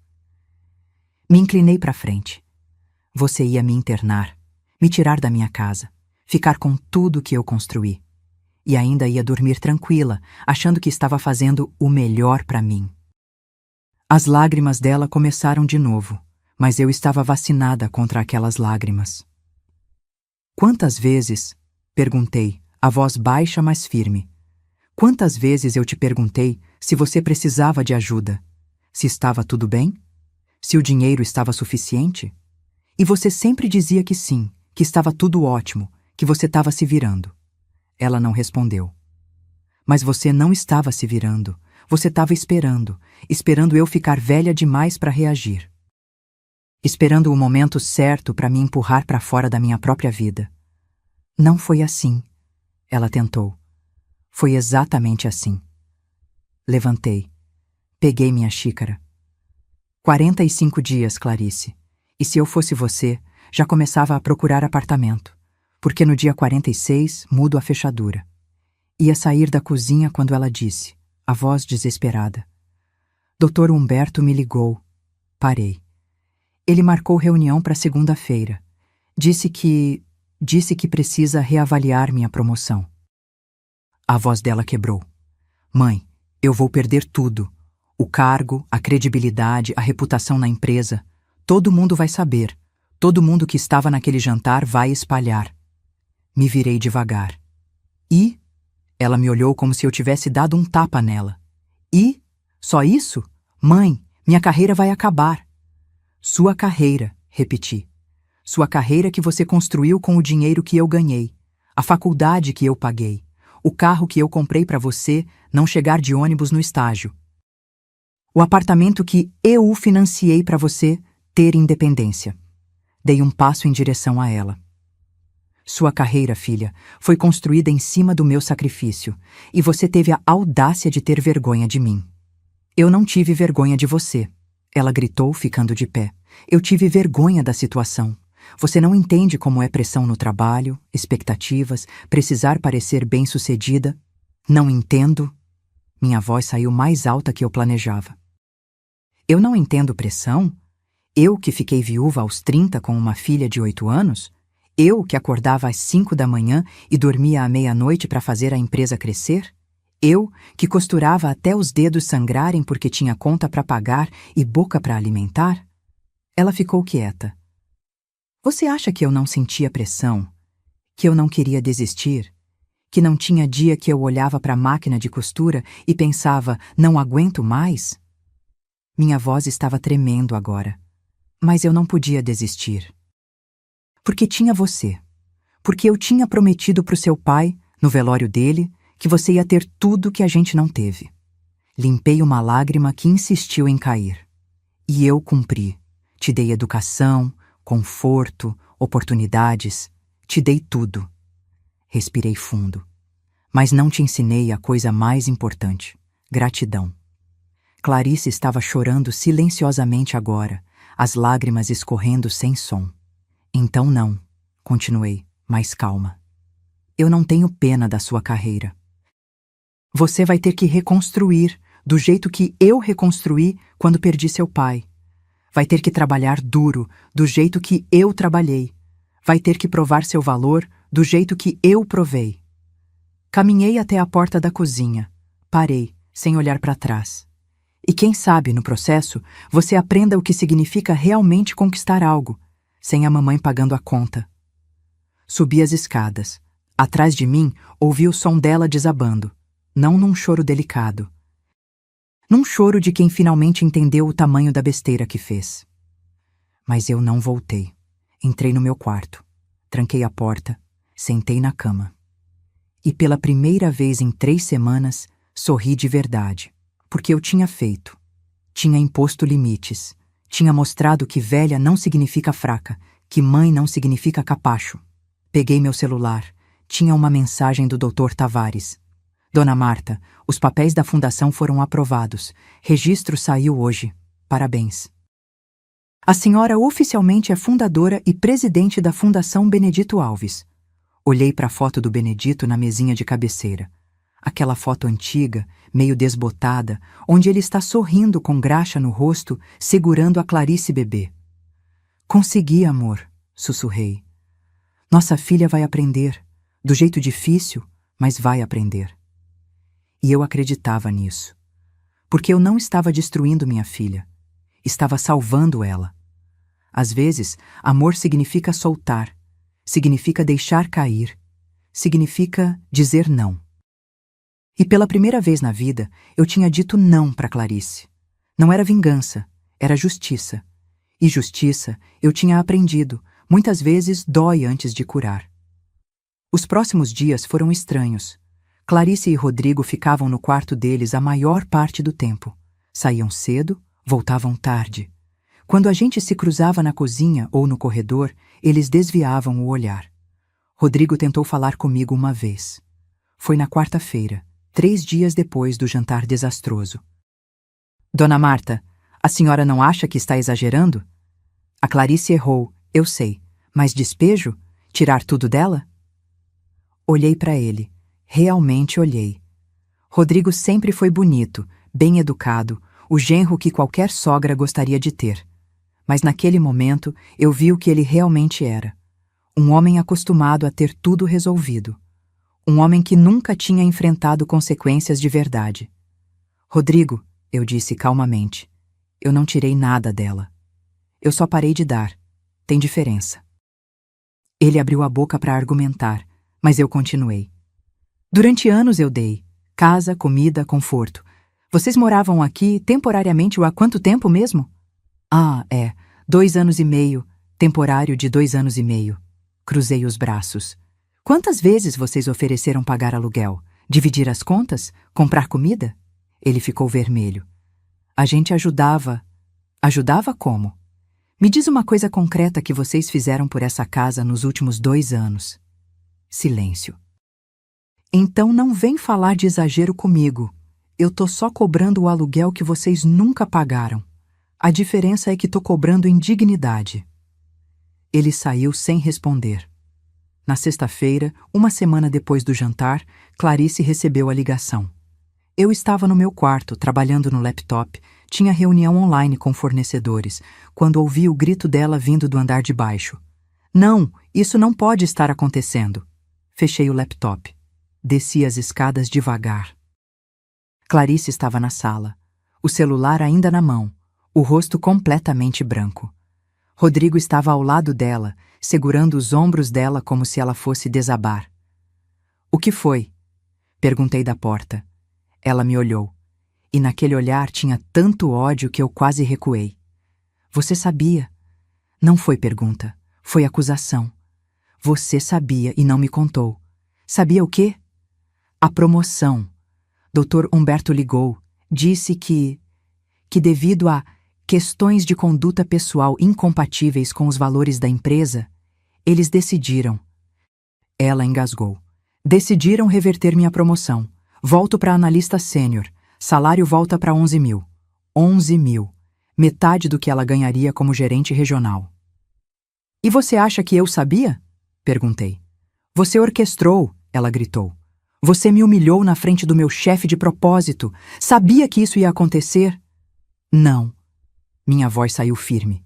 Me inclinei para frente. Você ia me internar, me tirar da minha casa, ficar com tudo que eu construí. E ainda ia dormir tranquila, achando que estava fazendo o melhor para mim. As lágrimas dela começaram de novo, mas eu estava vacinada contra aquelas lágrimas. Quantas vezes, perguntei, a voz baixa mas firme. Quantas vezes eu te perguntei se você precisava de ajuda? Se estava tudo bem? Se o dinheiro estava suficiente? E você sempre dizia que sim, que estava tudo ótimo, que você estava se virando. Ela não respondeu. Mas você não estava se virando. Você estava esperando eu ficar velha demais para reagir. Esperando o momento certo para me empurrar para fora da minha própria vida. Não foi assim. Ela tentou. Foi exatamente assim. Levantei. Peguei minha xícara. 45 dias, Clarice. E se eu fosse você, já começava a procurar apartamento. Porque no dia 46 mudo a fechadura. Ia sair da cozinha quando ela disse, a voz desesperada. Dr. Humberto me ligou. Parei. Ele marcou reunião para segunda-feira. Disse que precisa reavaliar minha promoção. A voz dela quebrou. Mãe, eu vou perder tudo. O cargo, a credibilidade, a reputação na empresa. Todo mundo vai saber. Todo mundo que estava naquele jantar vai espalhar. Me virei devagar. E? Ela me olhou como se eu tivesse dado um tapa nela. E? Só isso? Mãe, minha carreira vai acabar. Sua carreira, repeti. Sua carreira que você construiu com o dinheiro que eu ganhei. A faculdade que eu paguei. O carro que eu comprei para você não chegar de ônibus no estágio. O apartamento que eu financiei para você ter independência. Dei um passo em direção a ela. Sua carreira, filha, foi construída em cima do meu sacrifício, e você teve a audácia de ter vergonha de mim. Eu não tive vergonha de você. Ela gritou, ficando de pé. Eu tive vergonha da situação. Você não entende como é pressão no trabalho, expectativas, precisar parecer bem-sucedida. Não entendo. Minha voz saiu mais alta que eu planejava. Eu não entendo pressão? Eu que fiquei viúva aos 30 com uma filha de 8 anos? Eu que acordava às 5 da manhã e dormia à meia-noite para fazer a empresa crescer? Eu que costurava até os dedos sangrarem porque tinha conta para pagar e boca para alimentar? Ela ficou quieta. Você acha que eu não sentia pressão? Que eu não queria desistir? Que não tinha dia que eu olhava para a máquina de costura e pensava, não aguento mais? Minha voz estava tremendo agora. Mas eu não podia desistir. Porque tinha você. Porque eu tinha prometido para o seu pai, no velório dele, que você ia ter tudo que a gente não teve. Limpei uma lágrima que insistiu em cair. E eu cumpri. Te dei educação, conforto, oportunidades. Te dei tudo. Respirei fundo. Mas não te ensinei a coisa mais importante: gratidão. Clarice estava chorando silenciosamente agora, as lágrimas escorrendo sem som. Então não, continuei, mais calma. Eu não tenho pena da sua carreira. Você vai ter que reconstruir do jeito que eu reconstruí quando perdi seu pai. Vai ter que trabalhar duro do jeito que eu trabalhei. Vai ter que provar seu valor do jeito que eu provei. Caminhei até a porta da cozinha. Parei, sem olhar para trás. E quem sabe, no processo, você aprenda o que significa realmente conquistar algo, sem a mamãe pagando a conta. Subi as escadas. Atrás de mim, ouvi o som dela desabando, não num choro delicado. Num choro de quem finalmente entendeu o tamanho da besteira que fez. Mas eu não voltei. Entrei no meu quarto. Tranquei a porta. Sentei na cama. E pela primeira vez em 3 semanas, sorri de verdade. Porque eu tinha feito. Tinha imposto limites. Tinha mostrado que velha não significa fraca, que mãe não significa capacho. Peguei meu celular. Tinha uma mensagem do Dr. Tavares. Dona Marta, os papéis da fundação foram aprovados. Registro saiu hoje. Parabéns. A senhora oficialmente é fundadora e presidente da Fundação Benedito Alves. Olhei para a foto do Benedito na mesinha de cabeceira. Aquela foto antiga, meio desbotada, onde ele está sorrindo com graxa no rosto, segurando a Clarice bebê. Consegui, amor, sussurrei. Nossa filha vai aprender, do jeito difícil, mas vai aprender. E eu acreditava nisso. Porque eu não estava destruindo minha filha. Estava salvando ela. Às vezes, amor significa soltar, significa deixar cair, significa dizer não. E pela primeira vez na vida, eu tinha dito não para Clarice. Não era vingança, era justiça. E justiça, eu tinha aprendido, muitas vezes dói antes de curar. Os próximos dias foram estranhos. Clarice e Rodrigo ficavam no quarto deles a maior parte do tempo. Saíam cedo, voltavam tarde. Quando a gente se cruzava na cozinha ou no corredor, eles desviavam o olhar. Rodrigo tentou falar comigo uma vez. Foi na quarta-feira, 3 dias depois do jantar desastroso. Dona Marta, a senhora não acha que está exagerando? A Clarice errou, eu sei, mas despejo? Tirar tudo dela? Olhei para ele. Realmente olhei. Rodrigo sempre foi bonito, bem educado, o genro que qualquer sogra gostaria de ter. Mas naquele momento eu vi o que ele realmente era. Um homem acostumado a ter tudo resolvido. Um homem que nunca tinha enfrentado consequências de verdade. Rodrigo, eu disse calmamente, eu não tirei nada dela. Eu só parei de dar. Tem diferença. Ele abriu a boca para argumentar, mas eu continuei. Durante anos eu dei. Casa, comida, conforto. Vocês moravam aqui temporariamente há quanto tempo mesmo? 2 anos e meio. Temporário de 2 anos e meio. Cruzei os braços. Quantas vezes vocês ofereceram pagar aluguel? Dividir as contas? Comprar comida? Ele ficou vermelho. A gente ajudava. Ajudava como? Me diz uma coisa concreta que vocês fizeram por essa casa nos últimos 2 anos. Silêncio. Então não vem falar de exagero comigo. Eu tô só cobrando o aluguel que vocês nunca pagaram. A diferença é que tô cobrando em dignidade. Ele saiu sem responder. Na sexta-feira, uma semana depois do jantar, Clarice recebeu a ligação. Eu estava no meu quarto, trabalhando no laptop, tinha reunião online com fornecedores, quando ouvi o grito dela vindo do andar de baixo. Não, isso não pode estar acontecendo. Fechei o laptop. Desci as escadas devagar. Clarice estava na sala, o celular ainda na mão, o rosto completamente branco. Rodrigo estava ao lado dela, segurando os ombros dela como se ela fosse desabar. O que foi? Perguntei da porta. Ela me olhou, e naquele olhar tinha tanto ódio que eu quase recuei. Você sabia? Não foi pergunta, foi acusação. Você sabia e não me contou. Sabia o quê? A promoção. Dr. Humberto ligou, disse que devido a questões de conduta pessoal incompatíveis com os valores da empresa, eles decidiram. Ela engasgou. Decidiram reverter minha promoção. Volto para analista sênior. Salário volta para 11 mil. 11 mil. Metade do que ela ganharia como gerente regional. E você acha que eu sabia? Perguntei. Você orquestrou, ela gritou. Você me humilhou na frente do meu chefe de propósito. Sabia que isso ia acontecer? Não. Minha voz saiu firme.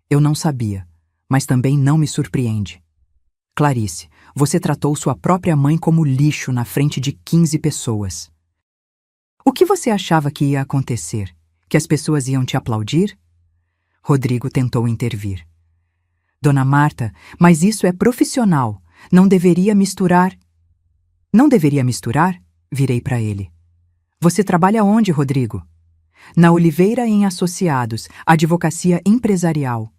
Eu não sabia, mas também não me surpreende. Clarice, você tratou sua própria mãe como lixo na frente de 15 pessoas. O que você achava que ia acontecer? Que as pessoas iam te aplaudir? Rodrigo tentou intervir. Dona Marta, mas isso é profissional. Não deveria misturar. Não deveria misturar? Virei para ele. Você trabalha onde, Rodrigo? Na Oliveira em Associados, advocacia empresarial.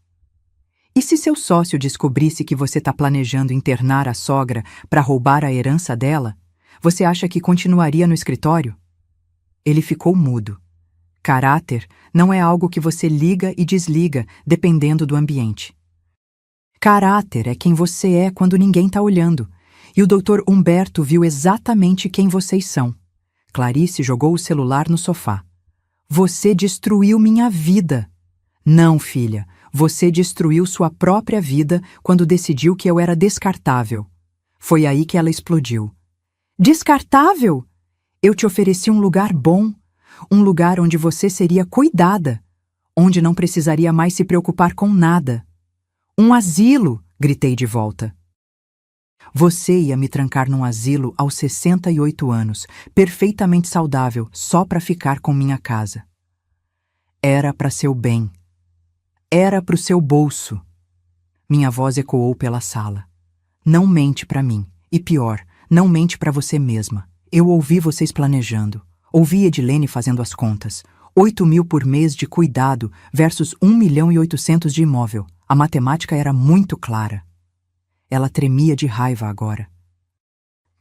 E se seu sócio descobrisse que você está planejando internar a sogra para roubar a herança dela, você acha que continuaria no escritório? Ele ficou mudo. Caráter não é algo que você liga e desliga dependendo do ambiente. Caráter é quem você é quando ninguém está olhando, e o Dr. Humberto viu exatamente quem vocês são. Clarice jogou o celular no sofá. Você destruiu minha vida. Não, filha, você destruiu sua própria vida quando decidiu que eu era descartável. Foi aí que ela explodiu. Descartável? Eu te ofereci um lugar bom, um lugar onde você seria cuidada, onde não precisaria mais se preocupar com nada. Um asilo, gritei de volta. Você ia me trancar num asilo aos 68 anos, perfeitamente saudável, só para ficar com minha casa. Era para seu bem. Era pro seu bolso. Minha voz ecoou pela sala. Não mente para mim. E pior, não mente para você mesma. Eu ouvi vocês planejando. Ouvi Edilene fazendo as contas. 8.000 por mês de cuidado versus 1.800.000 de imóvel. A matemática era muito clara. Ela tremia de raiva agora.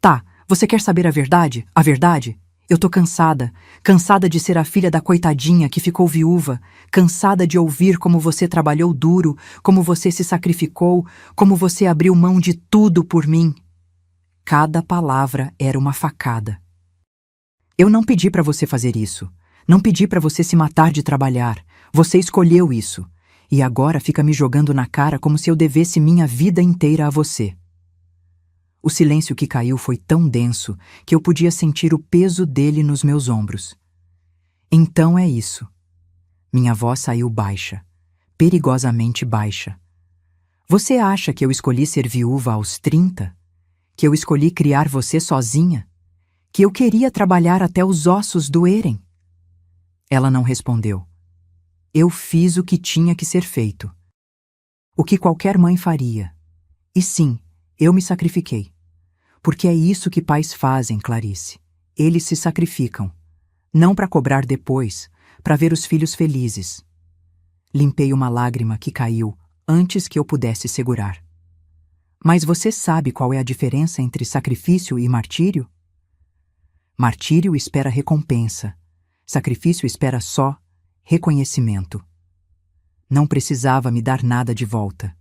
Tá, você quer saber a verdade? A verdade? Eu tô cansada. Cansada de ser a filha da coitadinha que ficou viúva. Cansada de ouvir como você trabalhou duro, como você se sacrificou, como você abriu mão de tudo por mim. Cada palavra era uma facada. Eu não pedi para você fazer isso. Não pedi para você se matar de trabalhar. Você escolheu isso. E agora fica me jogando na cara como se eu devesse minha vida inteira a você. O silêncio que caiu foi tão denso que eu podia sentir o peso dele nos meus ombros. Então é isso. Minha voz saiu baixa, perigosamente baixa. Você acha que eu escolhi ser viúva aos 30? Que eu escolhi criar você sozinha? Que eu queria trabalhar até os ossos doerem? Ela não respondeu. Eu fiz o que tinha que ser feito. O que qualquer mãe faria. E sim, eu me sacrifiquei. Porque é isso que pais fazem, Clarice. Eles se sacrificam. Não para cobrar depois, para ver os filhos felizes. Limpei uma lágrima que caiu antes que eu pudesse segurar. Mas você sabe qual é a diferença entre sacrifício e martírio? Martírio espera recompensa. Sacrifício espera só reconhecimento. Não precisava me dar nada de volta.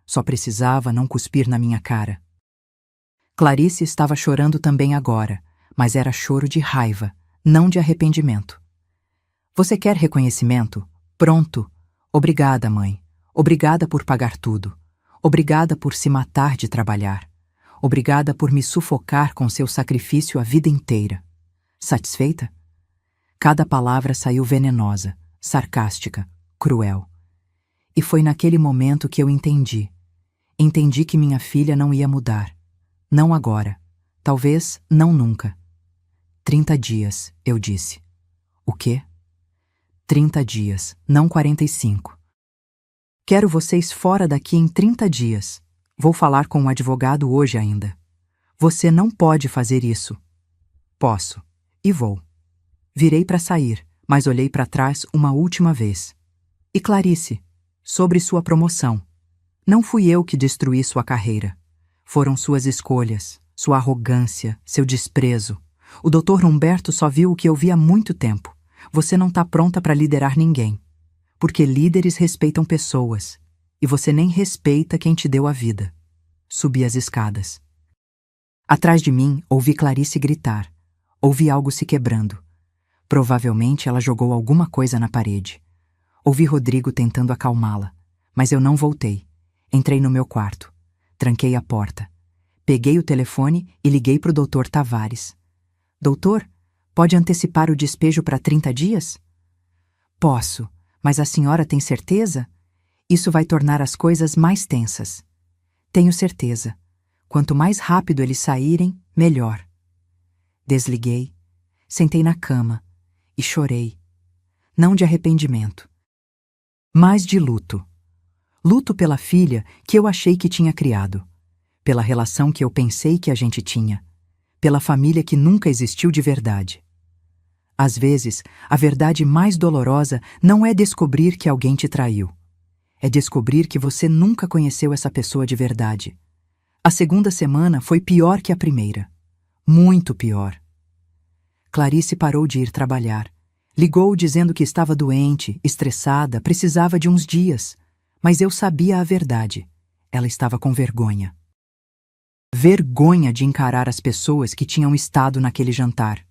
Só precisava não cuspir na minha cara. Clarice estava chorando também agora, mas era choro de raiva, não de arrependimento. Você quer reconhecimento? Pronto. Obrigada, mãe. Obrigada por pagar tudo. Obrigada por se matar de trabalhar. Obrigada por me sufocar com seu sacrifício a vida inteira. Satisfeita? Cada palavra saiu venenosa, sarcástica, cruel. E foi naquele momento que eu entendi. Entendi que minha filha não ia mudar. Não agora. Talvez não nunca. 30 dias, eu disse. O quê? 30 dias, não 45. Quero vocês fora daqui em 30 dias. Vou falar com um advogado hoje ainda. Você não pode fazer isso. Posso. E vou. Virei para sair, mas olhei para trás uma última vez. E Clarice, sobre sua promoção. Não fui eu que destruí sua carreira. Foram suas escolhas, sua arrogância, seu desprezo. O Dr. Humberto só viu o que eu vi há muito tempo. Você não está pronta para liderar ninguém. Porque líderes respeitam pessoas. E você nem respeita quem te deu a vida. Subi as escadas. Atrás de mim, ouvi Clarice gritar. Ouvi algo se quebrando. Provavelmente ela jogou alguma coisa na parede. Ouvi Rodrigo tentando acalmá-la, mas eu não voltei. Entrei no meu quarto. Tranquei a porta. Peguei o telefone e liguei para o Dr. Tavares. Doutor, pode antecipar o despejo para 30 dias? Posso, mas a senhora tem certeza? Isso vai tornar as coisas mais tensas. Tenho certeza. Quanto mais rápido eles saírem, melhor. Desliguei, sentei na cama e chorei. Não de arrependimento, mas de luto. Luto pela filha que eu achei que tinha criado, pela relação que eu pensei que a gente tinha, pela família que nunca existiu de verdade. Às vezes, a verdade mais dolorosa não é descobrir que alguém te traiu. É descobrir que você nunca conheceu essa pessoa de verdade. A segunda semana foi pior que a primeira. Muito pior. Clarice parou de ir trabalhar. Ligou dizendo que estava doente, estressada, precisava de uns dias. Mas eu sabia a verdade. Ela estava com vergonha. Vergonha de encarar as pessoas que tinham estado naquele jantar.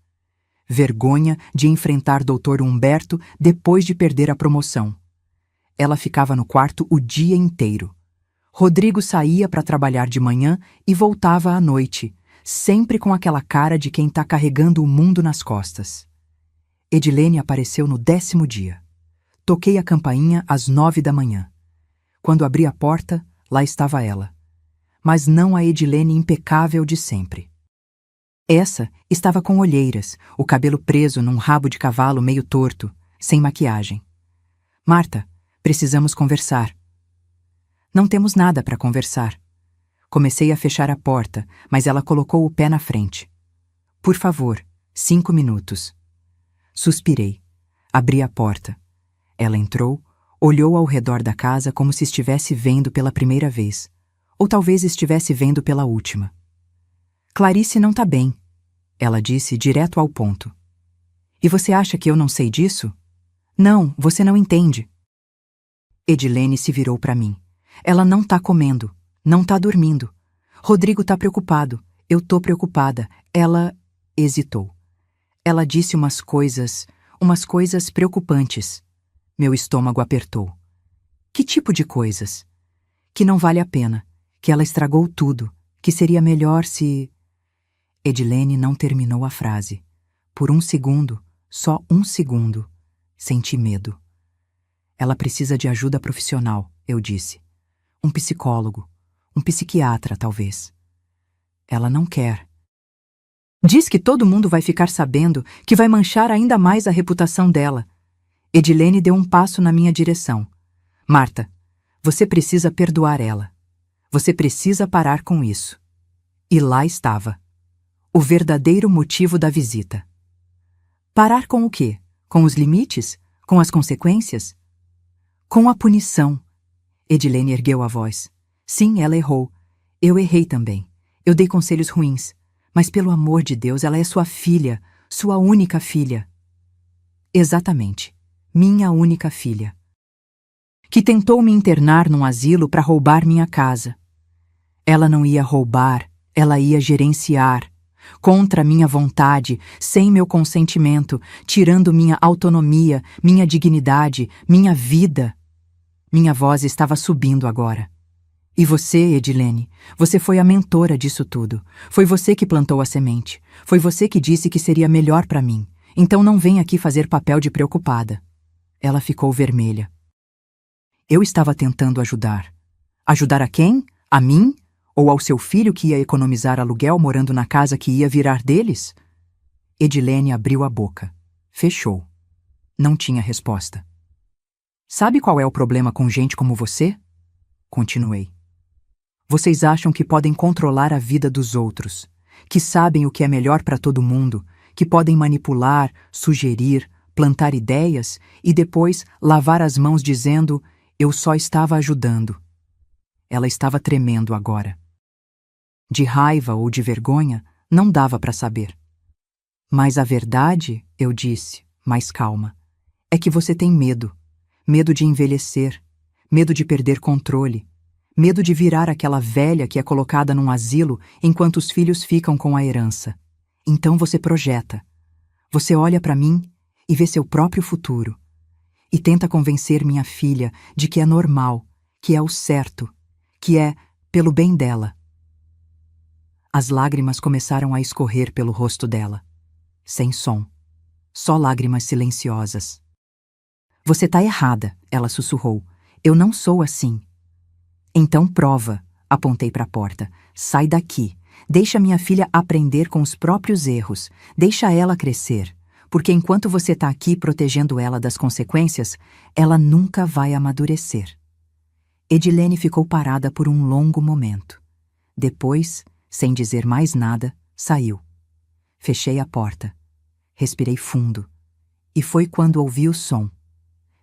Vergonha de enfrentar Dr. Humberto depois de perder a promoção. Ela ficava no quarto o dia inteiro. Rodrigo saía para trabalhar de manhã e voltava à noite, sempre com aquela cara de quem está carregando o mundo nas costas. Edilene apareceu no 10º dia. Toquei a campainha às 9 da manhã. Quando abri a porta, lá estava ela. Mas não a Edilene impecável de sempre. Essa estava com olheiras, o cabelo preso num rabo de cavalo meio torto, sem maquiagem. Marta, precisamos conversar. Não temos nada para conversar. Comecei a fechar a porta, mas ela colocou o pé na frente. Por favor, 5 minutos. Suspirei. Abri a porta. Ela entrou, olhou ao redor da casa como se estivesse vendo pela primeira vez, ou talvez estivesse vendo pela última. Clarice não tá bem, ela disse direto ao ponto. E você acha que eu não sei disso? Não, você não entende. Edilene se virou para mim. Ela não tá comendo, não tá dormindo. Rodrigo tá preocupado, eu tô preocupada. Ela hesitou. Ela disse umas coisas preocupantes. Meu estômago apertou. Que tipo de coisas? Que não vale a pena, que ela estragou tudo, que seria melhor se... Edilene não terminou a frase. Por um segundo, só um segundo, senti medo. Ela precisa de ajuda profissional, eu disse. Um psicólogo, um psiquiatra, talvez. Ela não quer. Diz que todo mundo vai ficar sabendo, que vai manchar ainda mais a reputação dela. Edilene deu um passo na minha direção. Marta, você precisa perdoar ela. Você precisa parar com isso. E lá estava. O verdadeiro motivo da visita. Parar com o quê? Com os limites? Com as consequências? Com a punição. Edilene ergueu a voz. Sim, ela errou. Eu errei também. Eu dei conselhos ruins. Mas pelo amor de Deus, ela é sua filha, sua única filha. Exatamente. Minha única filha. Que tentou me internar num asilo para roubar minha casa. Ela não ia roubar, ela ia gerenciar. Contra minha vontade, sem meu consentimento, tirando minha autonomia, minha dignidade, minha vida. Minha voz estava subindo agora. E você, Edilene, você foi a mentora disso tudo. Foi você que plantou a semente. Foi você que disse que seria melhor para mim. Então não vem aqui fazer papel de preocupada. Ela ficou vermelha. Eu estava tentando ajudar. Ajudar a quem? A mim? Ou ao seu filho que ia economizar aluguel morando na casa que ia virar deles? Edilene abriu a boca. Fechou. Não tinha resposta. Sabe qual é o problema com gente como você? Continuei. Vocês acham que podem controlar a vida dos outros, que sabem o que é melhor para todo mundo, que podem manipular, sugerir, plantar ideias e depois lavar as mãos dizendo: eu só estava ajudando. Ela estava tremendo agora. De raiva ou de vergonha, não dava para saber. Mas a verdade, eu disse, mais calma, é que você tem medo. Medo de envelhecer, medo de perder controle, medo de virar aquela velha que é colocada num asilo enquanto os filhos ficam com a herança. Então você projeta. Você olha para mim e vê seu próprio futuro. E tenta convencer minha filha de que é normal, que é o certo, que é pelo bem dela. As lágrimas começaram a escorrer pelo rosto dela. Sem som. Só lágrimas silenciosas. Você tá errada, ela sussurrou. Eu não sou assim. Então prova, apontei para a porta. Sai daqui. Deixa minha filha aprender com os próprios erros. Deixa ela crescer. Porque enquanto você tá aqui protegendo ela das consequências, ela nunca vai amadurecer. Edilene ficou parada por um longo momento. Depois, sem dizer mais nada, saiu. Fechei a porta. Respirei fundo. E foi quando ouvi o som.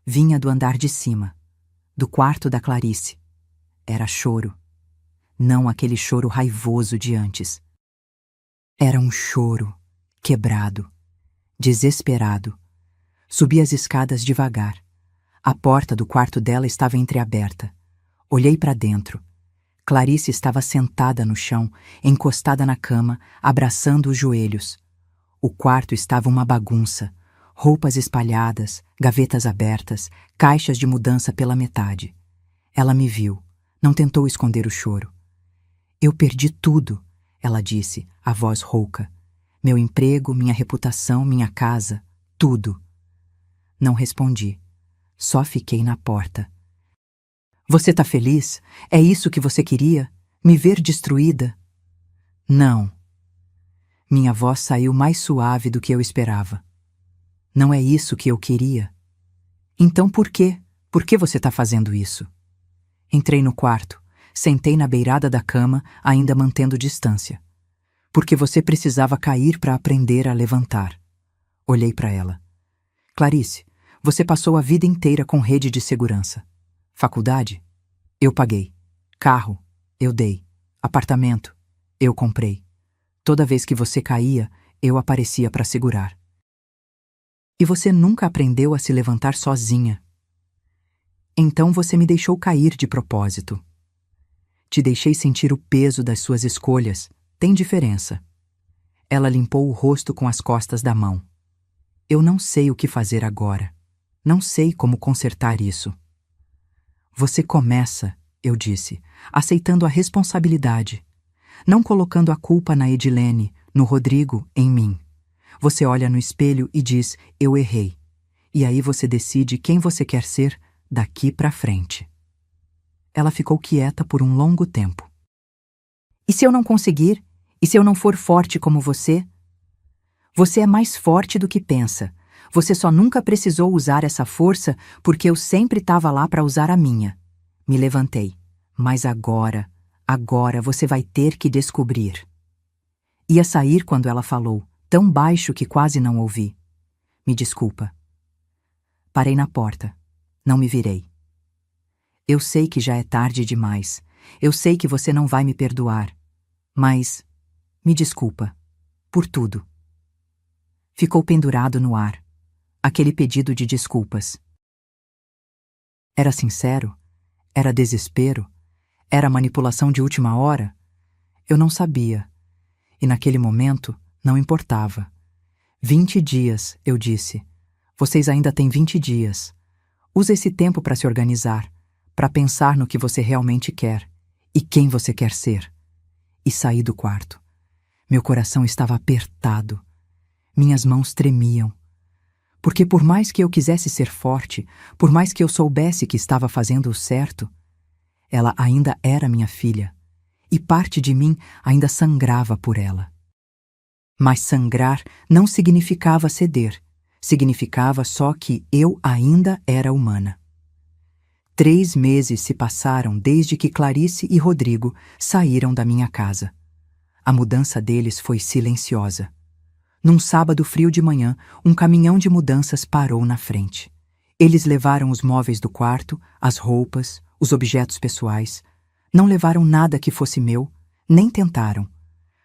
Vinha do andar de cima, do quarto da Clarice. Era choro. Não aquele choro raivoso de antes. Era um choro, quebrado, desesperado. Subi as escadas devagar. A porta do quarto dela estava entreaberta. Olhei para dentro. Clarice estava sentada no chão, encostada na cama, abraçando os joelhos. O quarto estava uma bagunça. Roupas espalhadas, gavetas abertas, caixas de mudança pela metade. Ela me viu, não tentou esconder o choro. Eu perdi tudo, ela disse, a voz rouca. Meu emprego, minha reputação, minha casa, tudo. Não respondi, só fiquei na porta. Você tá feliz? É isso que você queria? Me ver destruída? Não. Minha voz saiu mais suave do que eu esperava. Não é isso que eu queria. Então por quê? Por que você está fazendo isso? Entrei no quarto. Sentei na beirada da cama, ainda mantendo distância. Porque você precisava cair para aprender a levantar. Olhei para ela. Clarice, você passou a vida inteira com rede de segurança. Faculdade? Eu paguei. Carro? Eu dei. Apartamento? Eu comprei. Toda vez que você caía, eu aparecia para segurar. E você nunca aprendeu a se levantar sozinha. Então você me deixou cair de propósito. Te deixei sentir o peso das suas escolhas. Tem diferença. Ela limpou o rosto com as costas da mão. Eu não sei o que fazer agora. Não sei como consertar isso. Você começa, eu disse, aceitando a responsabilidade. Não colocando a culpa na Edilene, no Rodrigo, em mim. Você olha no espelho e diz, eu errei. E aí você decide quem você quer ser daqui pra frente. Ela ficou quieta por um longo tempo. E se eu não conseguir? E se eu não for forte como você? Você é mais forte do que pensa. Você só nunca precisou usar essa força porque eu sempre estava lá para usar a minha. Me levantei. Mas agora você vai ter que descobrir. Ia sair quando ela falou, tão baixo que quase não ouvi. Me desculpa. Parei na porta. Não me virei. Eu sei que já é tarde demais. Eu sei que você não vai me perdoar. Mas me desculpa. Por tudo. Ficou pendurado no ar. Aquele pedido de desculpas. Era sincero? Era desespero? Era manipulação de última hora? Eu não sabia. E naquele momento, não importava. 20 dias, eu disse. Vocês ainda têm 20 dias. Usa esse tempo para se organizar, para pensar no que você realmente quer e quem você quer ser. E saí do quarto. Meu coração estava apertado. Minhas mãos tremiam. Porque por mais que eu quisesse ser forte, por mais que eu soubesse que estava fazendo o certo, ela ainda era minha filha, e parte de mim ainda sangrava por ela. Mas sangrar não significava ceder, significava só que eu ainda era humana. 3 meses se passaram desde que Clarice e Rodrigo saíram da minha casa. A mudança deles foi silenciosa. Num sábado frio de manhã, um caminhão de mudanças parou na frente. Eles levaram os móveis do quarto, as roupas, os objetos pessoais. Não levaram nada que fosse meu, nem tentaram.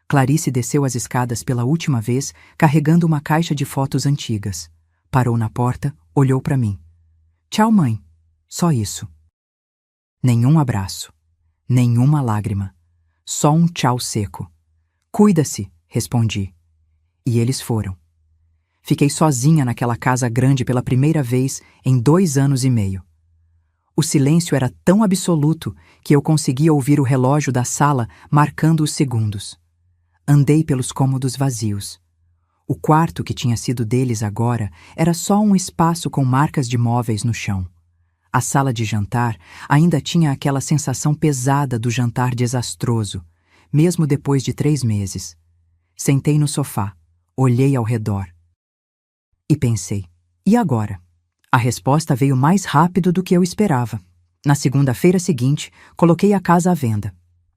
Clarice desceu as escadas pela última vez, carregando uma caixa de fotos antigas. Parou na porta, olhou para mim. Tchau, mãe. Só isso. Nenhum abraço. Nenhuma lágrima. Só um tchau seco. Cuida-se, respondi. E eles foram. Fiquei sozinha naquela casa grande pela primeira vez em 2 anos e meio. O silêncio era tão absoluto que eu conseguia ouvir o relógio da sala marcando os segundos. Andei pelos cômodos vazios. O quarto que tinha sido deles agora era só um espaço com marcas de móveis no chão. A sala de jantar ainda tinha aquela sensação pesada do jantar desastroso, mesmo depois de 3 meses. Sentei no sofá. Olhei ao redor. E pensei, e agora? A resposta veio mais rápido do que eu esperava. Na segunda-feira seguinte, coloquei a casa à venda.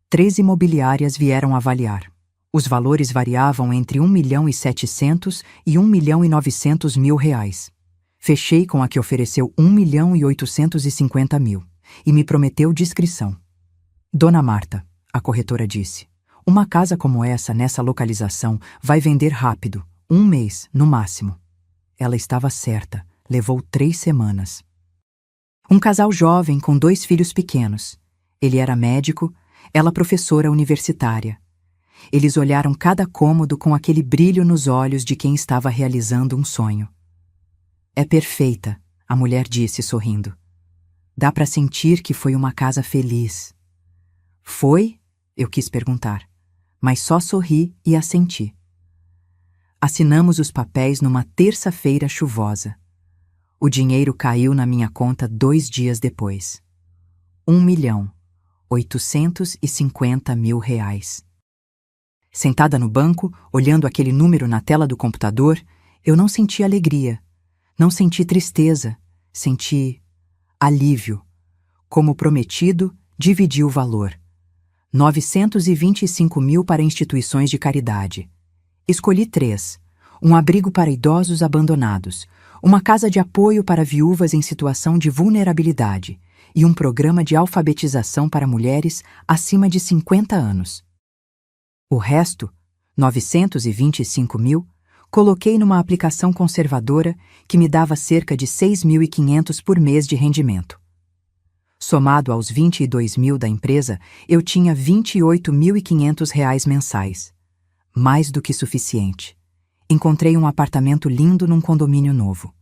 3 imobiliárias vieram avaliar. Os valores variavam entre 1.700.000 e 1.900.000 reais. Fechei com a que ofereceu 1.850.000 e me prometeu discrição. Dona Marta, a corretora disse, uma casa como essa, nessa localização, vai vender rápido, 1 mês, no máximo. Ela estava certa, levou 3 semanas. Um casal jovem com 2 filhos pequenos. Ele era médico, ela professora universitária. Eles olharam cada cômodo com aquele brilho nos olhos de quem estava realizando um sonho. É perfeita, a mulher disse sorrindo. Dá para sentir que foi uma casa feliz. Foi? Eu quis perguntar. Mas só sorri e assenti. Assinamos os papéis numa terça-feira chuvosa. O dinheiro caiu na minha conta 2 dias depois. 1.850.000 reais. Sentada no banco, olhando aquele número na tela do computador, eu não senti alegria, não senti tristeza, senti alívio. Como prometido, dividi o valor. 925 mil para instituições de caridade. Escolhi 3. Um abrigo para idosos abandonados, uma casa de apoio para viúvas em situação de vulnerabilidade e um programa de alfabetização para mulheres acima de 50 anos. O resto, 925 mil, coloquei numa aplicação conservadora que me dava cerca de 6.500 por mês de rendimento. Somado aos 22 mil da empresa, eu tinha R$ 28.500 mensais. Mais do que suficiente. Encontrei um apartamento lindo num condomínio novo.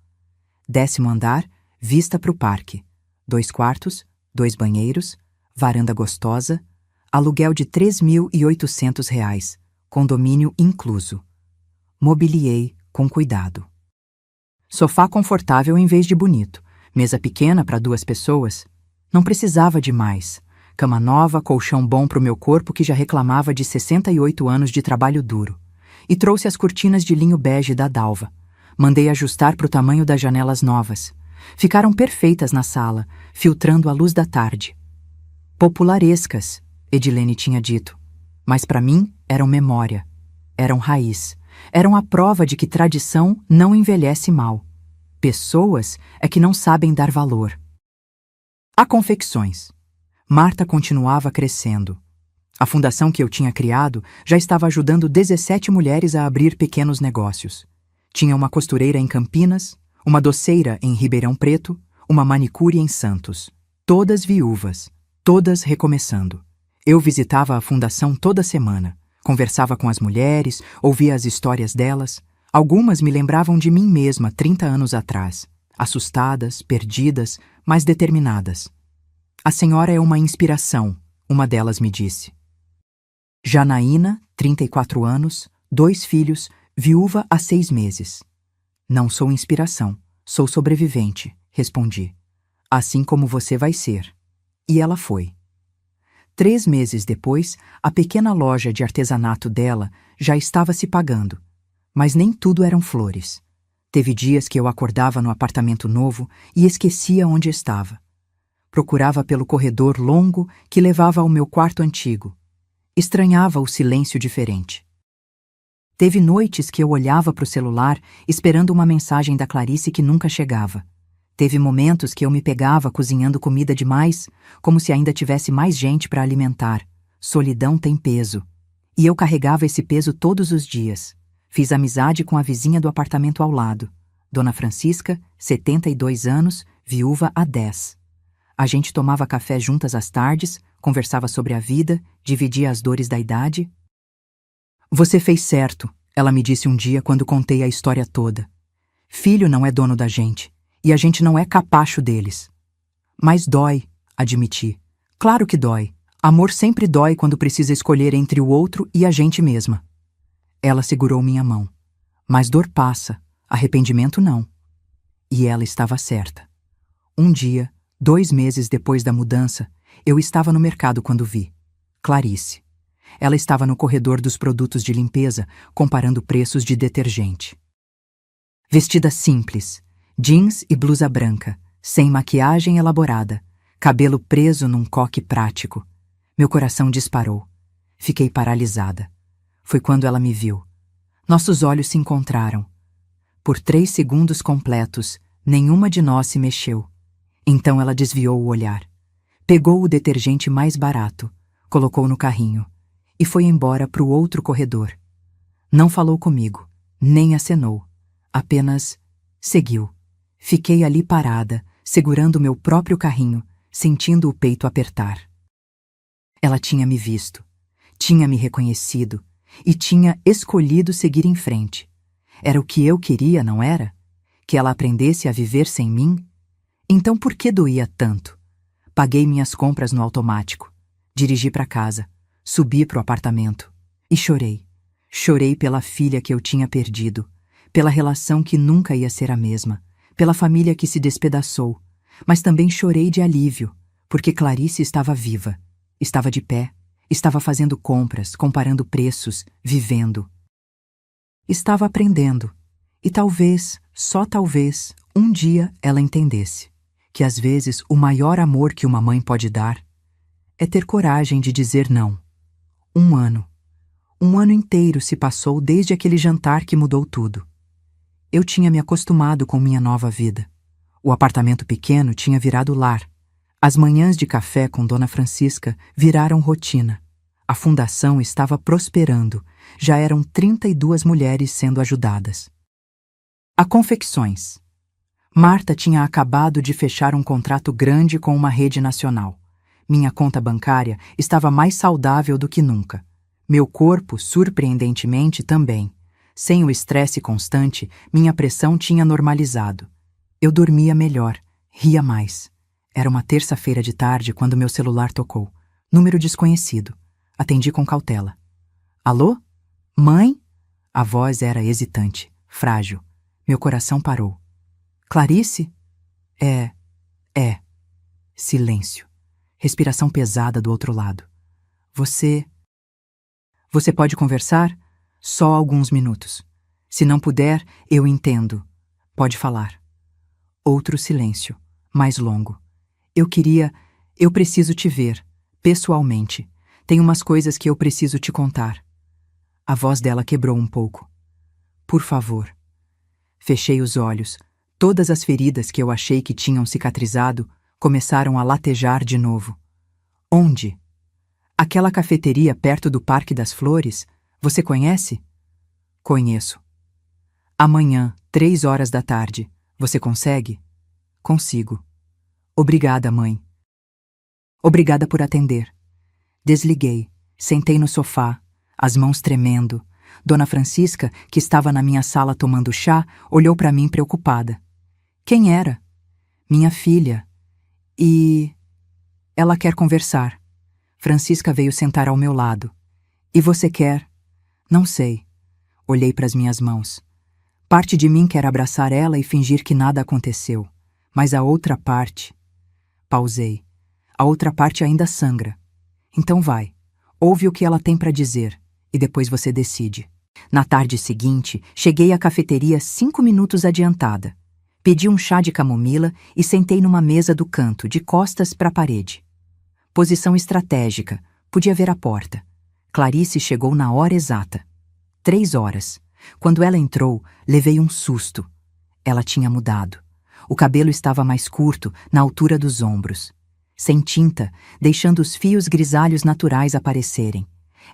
10º andar, vista para o parque. 2 quartos, 2 banheiros, varanda gostosa, aluguel de R$ 3.800, condomínio incluso. Mobiliei com cuidado. Sofá confortável em vez de bonito, mesa pequena para 2 pessoas. Não precisava de mais. Cama nova, colchão bom para o meu corpo que já reclamava de 68 anos de trabalho duro. E trouxe as cortinas de linho bege da Dalva. Mandei ajustar para o tamanho das janelas novas. Ficaram perfeitas na sala, filtrando a luz da tarde. Popularescas, Edilene tinha dito. Mas para mim eram memória. Eram raiz. Eram a prova de que tradição não envelhece mal. Pessoas é que não sabem dar valor. Há confecções. Marta continuava crescendo. A fundação que eu tinha criado já estava ajudando 17 mulheres a abrir pequenos negócios. Tinha uma costureira em Campinas, uma doceira em Ribeirão Preto, uma manicure em Santos. Todas viúvas, todas recomeçando. Eu visitava a fundação toda semana, conversava com as mulheres, ouvia as histórias delas. Algumas me lembravam de mim mesma 30 anos atrás, assustadas, perdidas, mas determinadas. A senhora é uma inspiração, uma delas me disse. Janaína, 34 anos, 2 filhos, viúva há 6 meses. Não sou inspiração, sou sobrevivente, respondi. Assim como você vai ser. E ela foi. 3 meses depois, a pequena loja de artesanato dela já estava se pagando. Mas nem tudo eram flores. Teve dias que eu acordava no apartamento novo e esquecia onde estava. Procurava pelo corredor longo que levava ao meu quarto antigo. Estranhava o silêncio diferente. Teve noites que eu olhava para o celular esperando uma mensagem da Clarice que nunca chegava. Teve momentos que eu me pegava cozinhando comida demais, como se ainda tivesse mais gente para alimentar. Solidão tem peso. E eu carregava esse peso todos os dias. Fiz amizade com a vizinha do apartamento ao lado. Dona Francisca, 72 anos, viúva há 10. A gente tomava café juntas às tardes, conversava sobre a vida, dividia as dores da idade. Você fez certo, ela me disse um dia quando contei a história toda. Filho não é dono da gente, e a gente não é capacho deles. Mas dói, admiti. Claro que dói. Amor sempre dói quando precisa escolher entre o outro e a gente mesma. Ela segurou minha mão. Mas dor passa, arrependimento não. E ela estava certa. Um dia, 2 meses depois da mudança, eu estava no mercado quando vi Clarice. Ela estava no corredor dos produtos de limpeza, comparando preços de detergente. Vestida simples, jeans e blusa branca, sem maquiagem elaborada, cabelo preso num coque prático. Meu coração disparou. Fiquei paralisada. Foi quando ela me viu. Nossos olhos se encontraram. Por 3 segundos completos, nenhuma de nós se mexeu. Então ela desviou o olhar. Pegou o detergente mais barato, colocou no carrinho e foi embora para o outro corredor. Não falou comigo, nem acenou. Apenas seguiu. Fiquei ali parada, segurando o meu próprio carrinho, sentindo o peito apertar. Ela tinha me visto, tinha me reconhecido e tinha escolhido seguir em frente. Era o que eu queria, não era? Que ela aprendesse a viver sem mim? Então por que doía tanto? Paguei minhas compras no automático. Dirigi para casa. Subi para o apartamento. E chorei. Chorei pela filha que eu tinha perdido. Pela relação que nunca ia ser a mesma. Pela família que se despedaçou. Mas também chorei de alívio, porque Clarice estava viva. Estava de pé. Estava fazendo compras, comparando preços, vivendo. Estava aprendendo. E talvez, só talvez, um dia ela entendesse que às vezes o maior amor que uma mãe pode dar é ter coragem de dizer não. Um ano. Um ano inteiro se passou desde aquele jantar que mudou tudo. Eu tinha me acostumado com minha nova vida. O apartamento pequeno tinha virado lar. As manhãs de café com Dona Francisca viraram rotina. A fundação estava prosperando. Já eram 32 mulheres sendo ajudadas. A confecções. Marta tinha acabado de fechar um contrato grande com uma rede nacional. Minha conta bancária estava mais saudável do que nunca. Meu corpo, surpreendentemente, também. Sem o estresse constante, minha pressão tinha normalizado. Eu dormia melhor, ria mais. Era uma terça-feira de tarde quando meu celular tocou. Número desconhecido. Atendi com cautela. Alô? Mãe? A voz era hesitante, frágil. Meu coração parou. Clarice? É. Silêncio. Respiração pesada do outro lado. Você pode conversar? Só alguns minutos. Se não puder, eu entendo. Pode falar. Outro silêncio, mais longo. Eu preciso te ver, pessoalmente. Tem umas coisas que eu preciso te contar. A voz dela quebrou um pouco. Por favor. Fechei os olhos. Todas as feridas que eu achei que tinham cicatrizado começaram a latejar de novo. Onde? Aquela cafeteria perto do Parque das Flores, você conhece? Conheço. Amanhã, 3 horas da tarde. Você consegue? Consigo. Obrigada, mãe. Obrigada por atender. Desliguei, sentei no sofá, as mãos tremendo. Dona Francisca, que estava na minha sala tomando chá, olhou para mim preocupada. Quem era? Minha filha. E... Ela quer conversar. Francisca veio sentar ao meu lado. E você quer? Não sei. Olhei para as minhas mãos. Parte de mim quer abraçar ela e fingir que nada aconteceu. Mas a outra parte... Pausei. A outra parte ainda sangra. Então vai. Ouve o que ela tem para dizer. E depois você decide. Na tarde seguinte, cheguei à cafeteria 5 minutos adiantada. Pedi um chá de camomila e sentei numa mesa do canto, de costas para a parede. Posição estratégica, podia ver a porta. Clarice chegou na hora exata. 3 horas. Quando ela entrou, levei um susto. Ela tinha mudado. O cabelo estava mais curto, na altura dos ombros. Sem tinta, deixando os fios grisalhos naturais aparecerem.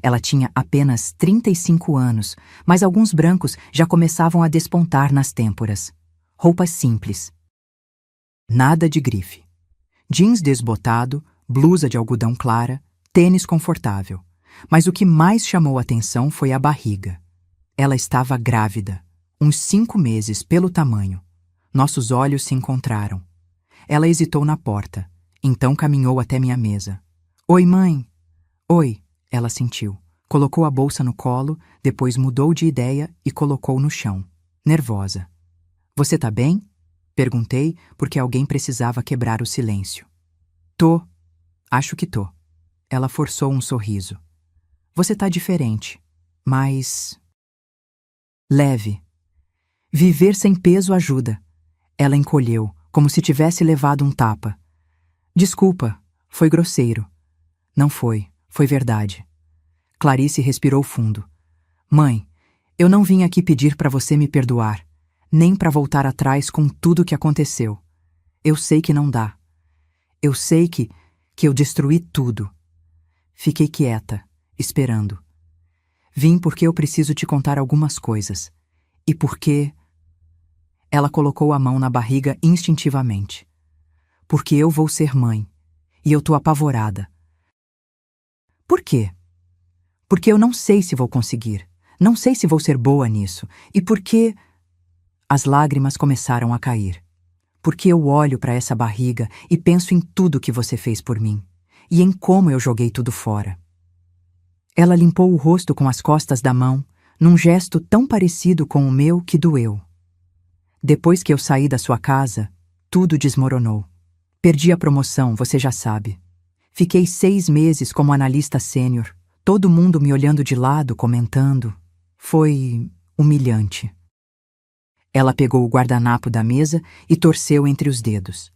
Ela tinha apenas 35 anos, mas alguns brancos já começavam a despontar nas têmporas. Roupas simples. Nada de grife. Jeans desbotado, blusa de algodão clara, tênis confortável. Mas o que mais chamou a atenção foi a barriga. Ela estava grávida, uns 5 meses pelo tamanho. Nossos olhos se encontraram. Ela hesitou na porta, então caminhou até minha mesa. Oi, mãe. Oi, ela sentiu. Colocou a bolsa no colo, depois mudou de ideia e colocou no chão, nervosa. Você tá bem? Perguntei, porque alguém precisava quebrar o silêncio. Tô. Acho que tô. Ela forçou um sorriso. Você tá diferente, mas... leve. Viver sem peso ajuda. Ela encolheu, como se tivesse levado um tapa. Desculpa, foi grosseiro. Não foi, foi verdade. Clarice respirou fundo. Mãe, eu não vim aqui pedir para você me perdoar, nem para voltar atrás com tudo que aconteceu. Eu sei que não dá. Eu sei que eu destruí tudo. Fiquei quieta, esperando. Vim porque eu preciso te contar algumas coisas. E porque... Ela colocou a mão na barriga instintivamente. Porque eu vou ser mãe. E eu tô apavorada. Por quê? Porque eu não sei se vou conseguir. Não sei se vou ser boa nisso. E porque... As lágrimas começaram a cair. Porque eu olho para essa barriga e penso em tudo que você fez por mim. E em como eu joguei tudo fora. Ela limpou o rosto com as costas da mão, num gesto tão parecido com o meu que doeu. Depois que eu saí da sua casa, tudo desmoronou. Perdi a promoção, você já sabe. Fiquei 6 meses como analista sênior, todo mundo me olhando de lado, comentando. Foi humilhante. Ela pegou o guardanapo da mesa e torceu entre os dedos.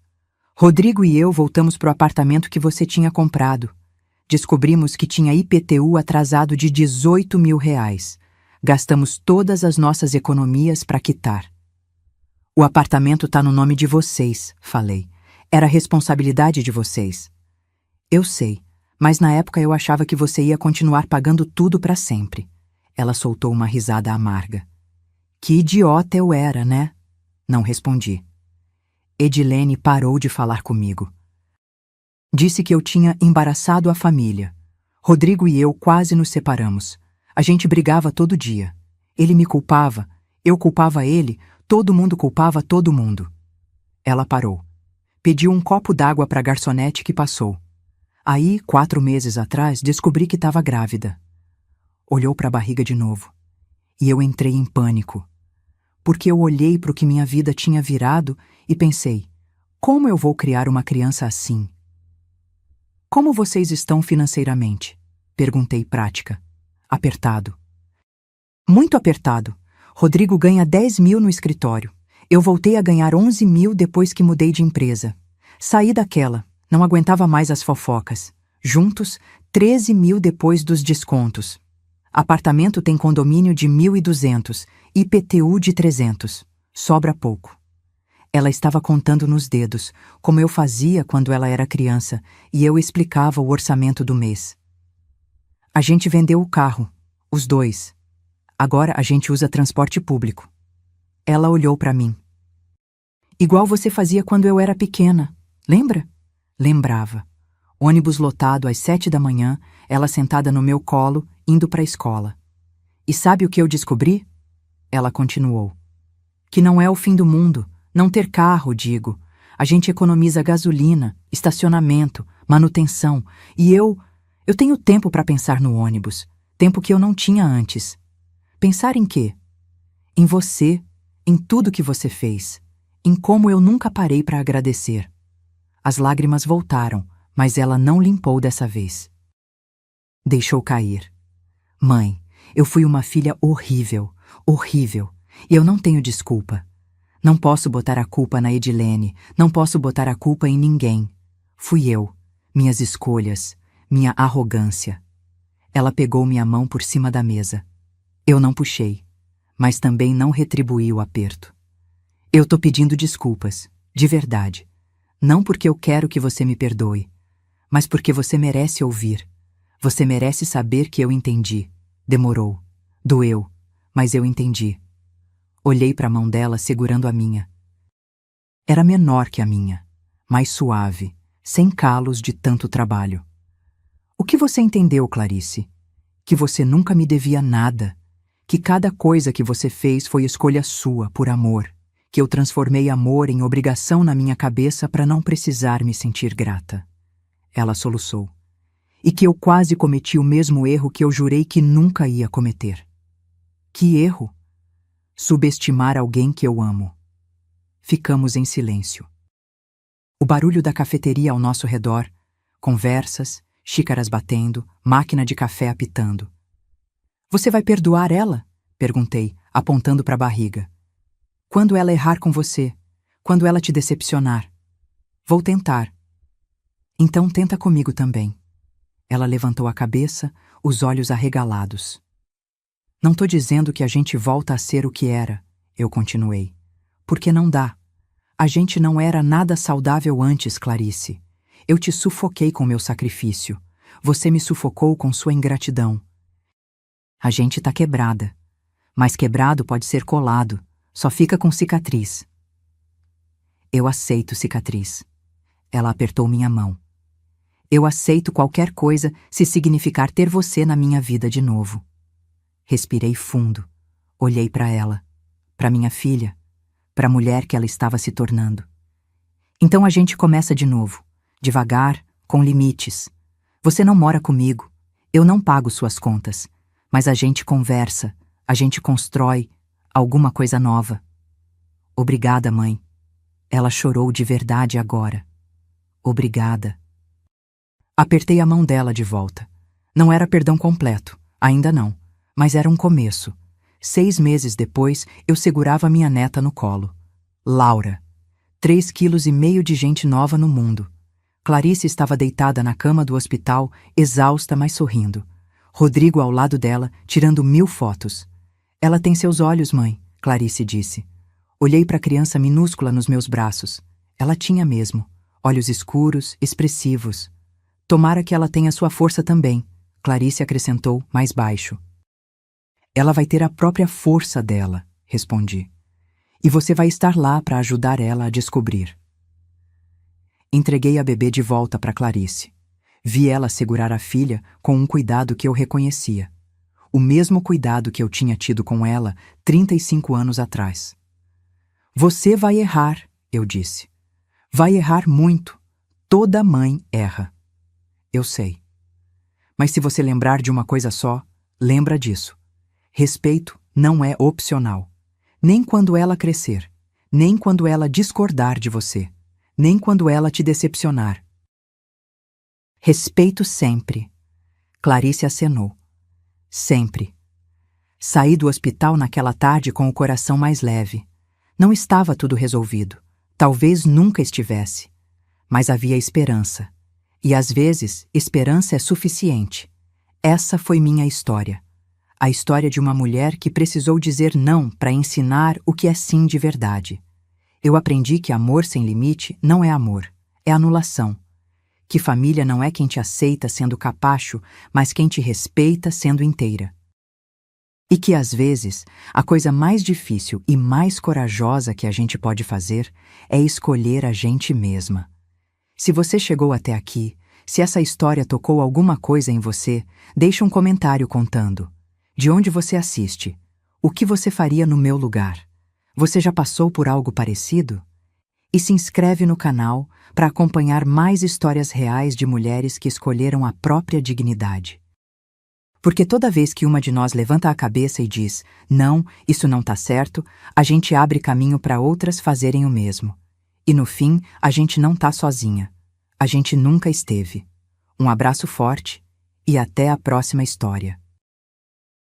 Rodrigo e eu voltamos pro apartamento que você tinha comprado. Descobrimos que tinha IPTU atrasado de R$ 18.000. Gastamos todas as nossas economias para quitar. O apartamento tá no nome de vocês, falei. Era responsabilidade de vocês. Eu sei, mas na época eu achava que você ia continuar pagando tudo para sempre. Ela soltou uma risada amarga. Que idiota eu era, né? Não respondi. Edilene parou de falar comigo. Disse que eu tinha embaraçado a família. Rodrigo e eu quase nos separamos. A gente brigava todo dia. Ele me culpava, eu culpava ele, todo mundo culpava todo mundo. Ela parou. Pediu um copo d'água para a garçonete que passou. Aí, 4 meses atrás, descobri que estava grávida. Olhou para a barriga de novo. E eu entrei em pânico. Porque eu olhei para o que minha vida tinha virado e pensei, como eu vou criar uma criança assim? Como vocês estão financeiramente? Perguntei prática. Apertado. Muito apertado. Rodrigo ganha 10.000 no escritório. Eu voltei a ganhar 11.000 depois que mudei de empresa. Saí daquela, não aguentava mais as fofocas. Juntos, 13.000 depois dos descontos. Apartamento tem condomínio de 1.200, IPTU de 300. Sobra pouco. Ela estava contando nos dedos, como eu fazia quando ela era criança, e eu explicava o orçamento do mês. A gente vendeu o carro, os dois. Agora a gente usa transporte público. Ela olhou para mim. Igual você fazia quando eu era pequena, lembra? Lembrava. Ônibus lotado às 7 da manhã, ela sentada no meu colo, indo para a escola. E sabe o que eu descobri? Ela continuou. Que não é o fim do mundo. Não ter carro, digo. A gente economiza gasolina, estacionamento, manutenção. E eu tenho tempo para pensar no ônibus. Tempo que eu não tinha antes. Pensar em quê? Em você, em tudo que você fez. Em como eu nunca parei para agradecer. As lágrimas voltaram, mas ela não limpou dessa vez. Deixou cair. Mãe, eu fui uma filha horrível, horrível. E eu não tenho desculpa. Não posso botar a culpa na Edilene, não posso botar a culpa em ninguém. Fui eu, minhas escolhas, minha arrogância. Ela pegou minha mão por cima da mesa. Eu não puxei, mas também não retribuí o aperto. Eu tô pedindo desculpas, de verdade. Não porque eu quero que você me perdoe, mas porque você merece ouvir. Você merece saber que eu entendi. Demorou, doeu, mas eu entendi. Olhei para a mão dela segurando a minha. Era menor que a minha, mais suave, sem calos de tanto trabalho. O que você entendeu, Clarice? Que você nunca me devia nada. Que cada coisa que você fez foi escolha sua, por amor. Que eu transformei amor em obrigação na minha cabeça para não precisar me sentir grata. Ela soluçou. E que eu quase cometi o mesmo erro que eu jurei que nunca ia cometer. Que erro? Subestimar alguém que eu amo. Ficamos em silêncio. O barulho da cafeteria ao nosso redor, conversas, xícaras batendo, máquina de café apitando. Você vai perdoar ela? Perguntei, apontando para a barriga. Quando ela errar com você, quando ela te decepcionar. Vou tentar. Então tenta comigo também. Ela levantou a cabeça, os olhos arregalados. Não tô dizendo que a gente volta a ser o que era, eu continuei. Porque não dá. A gente não era nada saudável antes, Clarice. Eu te sufoquei com meu sacrifício. Você me sufocou com sua ingratidão. A gente tá quebrada. Mas quebrado pode ser colado. Só fica com cicatriz. Eu aceito cicatriz. Ela apertou minha mão. Eu aceito qualquer coisa se significar ter você na minha vida de novo. Respirei fundo. Olhei para ela, para minha filha, para a mulher que ela estava se tornando. Então a gente começa de novo, devagar, com limites. Você não mora comigo, eu não pago suas contas, mas a gente conversa, a gente constrói alguma coisa nova. Obrigada, mãe. Ela chorou de verdade agora. Obrigada. Apertei a mão dela de volta. Não era perdão completo, ainda não, mas era um começo. 6 meses depois, eu segurava minha neta no colo. Laura. 3,5 quilos de gente nova no mundo. Clarice estava deitada na cama do hospital, exausta, mas sorrindo. Rodrigo ao lado dela, tirando 1000 fotos. Ela tem seus olhos, mãe, Clarice disse. Olhei para a criança minúscula nos meus braços. Ela tinha mesmo. Olhos escuros, expressivos. Tomara que ela tenha sua força também, Clarice acrescentou, mais baixo. Ela vai ter a própria força dela, respondi. E você vai estar lá para ajudar ela a descobrir. Entreguei a bebê de volta para Clarice. Vi ela segurar a filha com um cuidado que eu reconhecia. O mesmo cuidado que eu tinha tido com ela 35 anos atrás. Você vai errar, eu disse. Vai errar muito. Toda mãe erra. Eu sei. Mas se você lembrar de uma coisa só, lembra disso. Respeito não é opcional. Nem quando ela crescer. Nem quando ela discordar de você. Nem quando ela te decepcionar. Respeito sempre. Clarice acenou. Sempre. Saí do hospital naquela tarde com o coração mais leve. Não estava tudo resolvido. Talvez nunca estivesse. Mas havia esperança. E às vezes, esperança é suficiente. Essa foi minha história. A história de uma mulher que precisou dizer não para ensinar o que é sim de verdade. Eu aprendi que amor sem limite não é amor, é anulação. Que família não é quem te aceita sendo capacho, mas quem te respeita sendo inteira. E que, às vezes, a coisa mais difícil e mais corajosa que a gente pode fazer é escolher a gente mesma. Se você chegou até aqui, se essa história tocou alguma coisa em você, deixe um comentário contando. De onde você assiste? O que você faria no meu lugar? Você já passou por algo parecido? E se inscreve no canal para acompanhar mais histórias reais de mulheres que escolheram a própria dignidade. Porque toda vez que uma de nós levanta a cabeça e diz, não, isso não tá certo, a gente abre caminho para outras fazerem o mesmo. E no fim, a gente não tá sozinha. A gente nunca esteve. Um abraço forte e até a próxima história.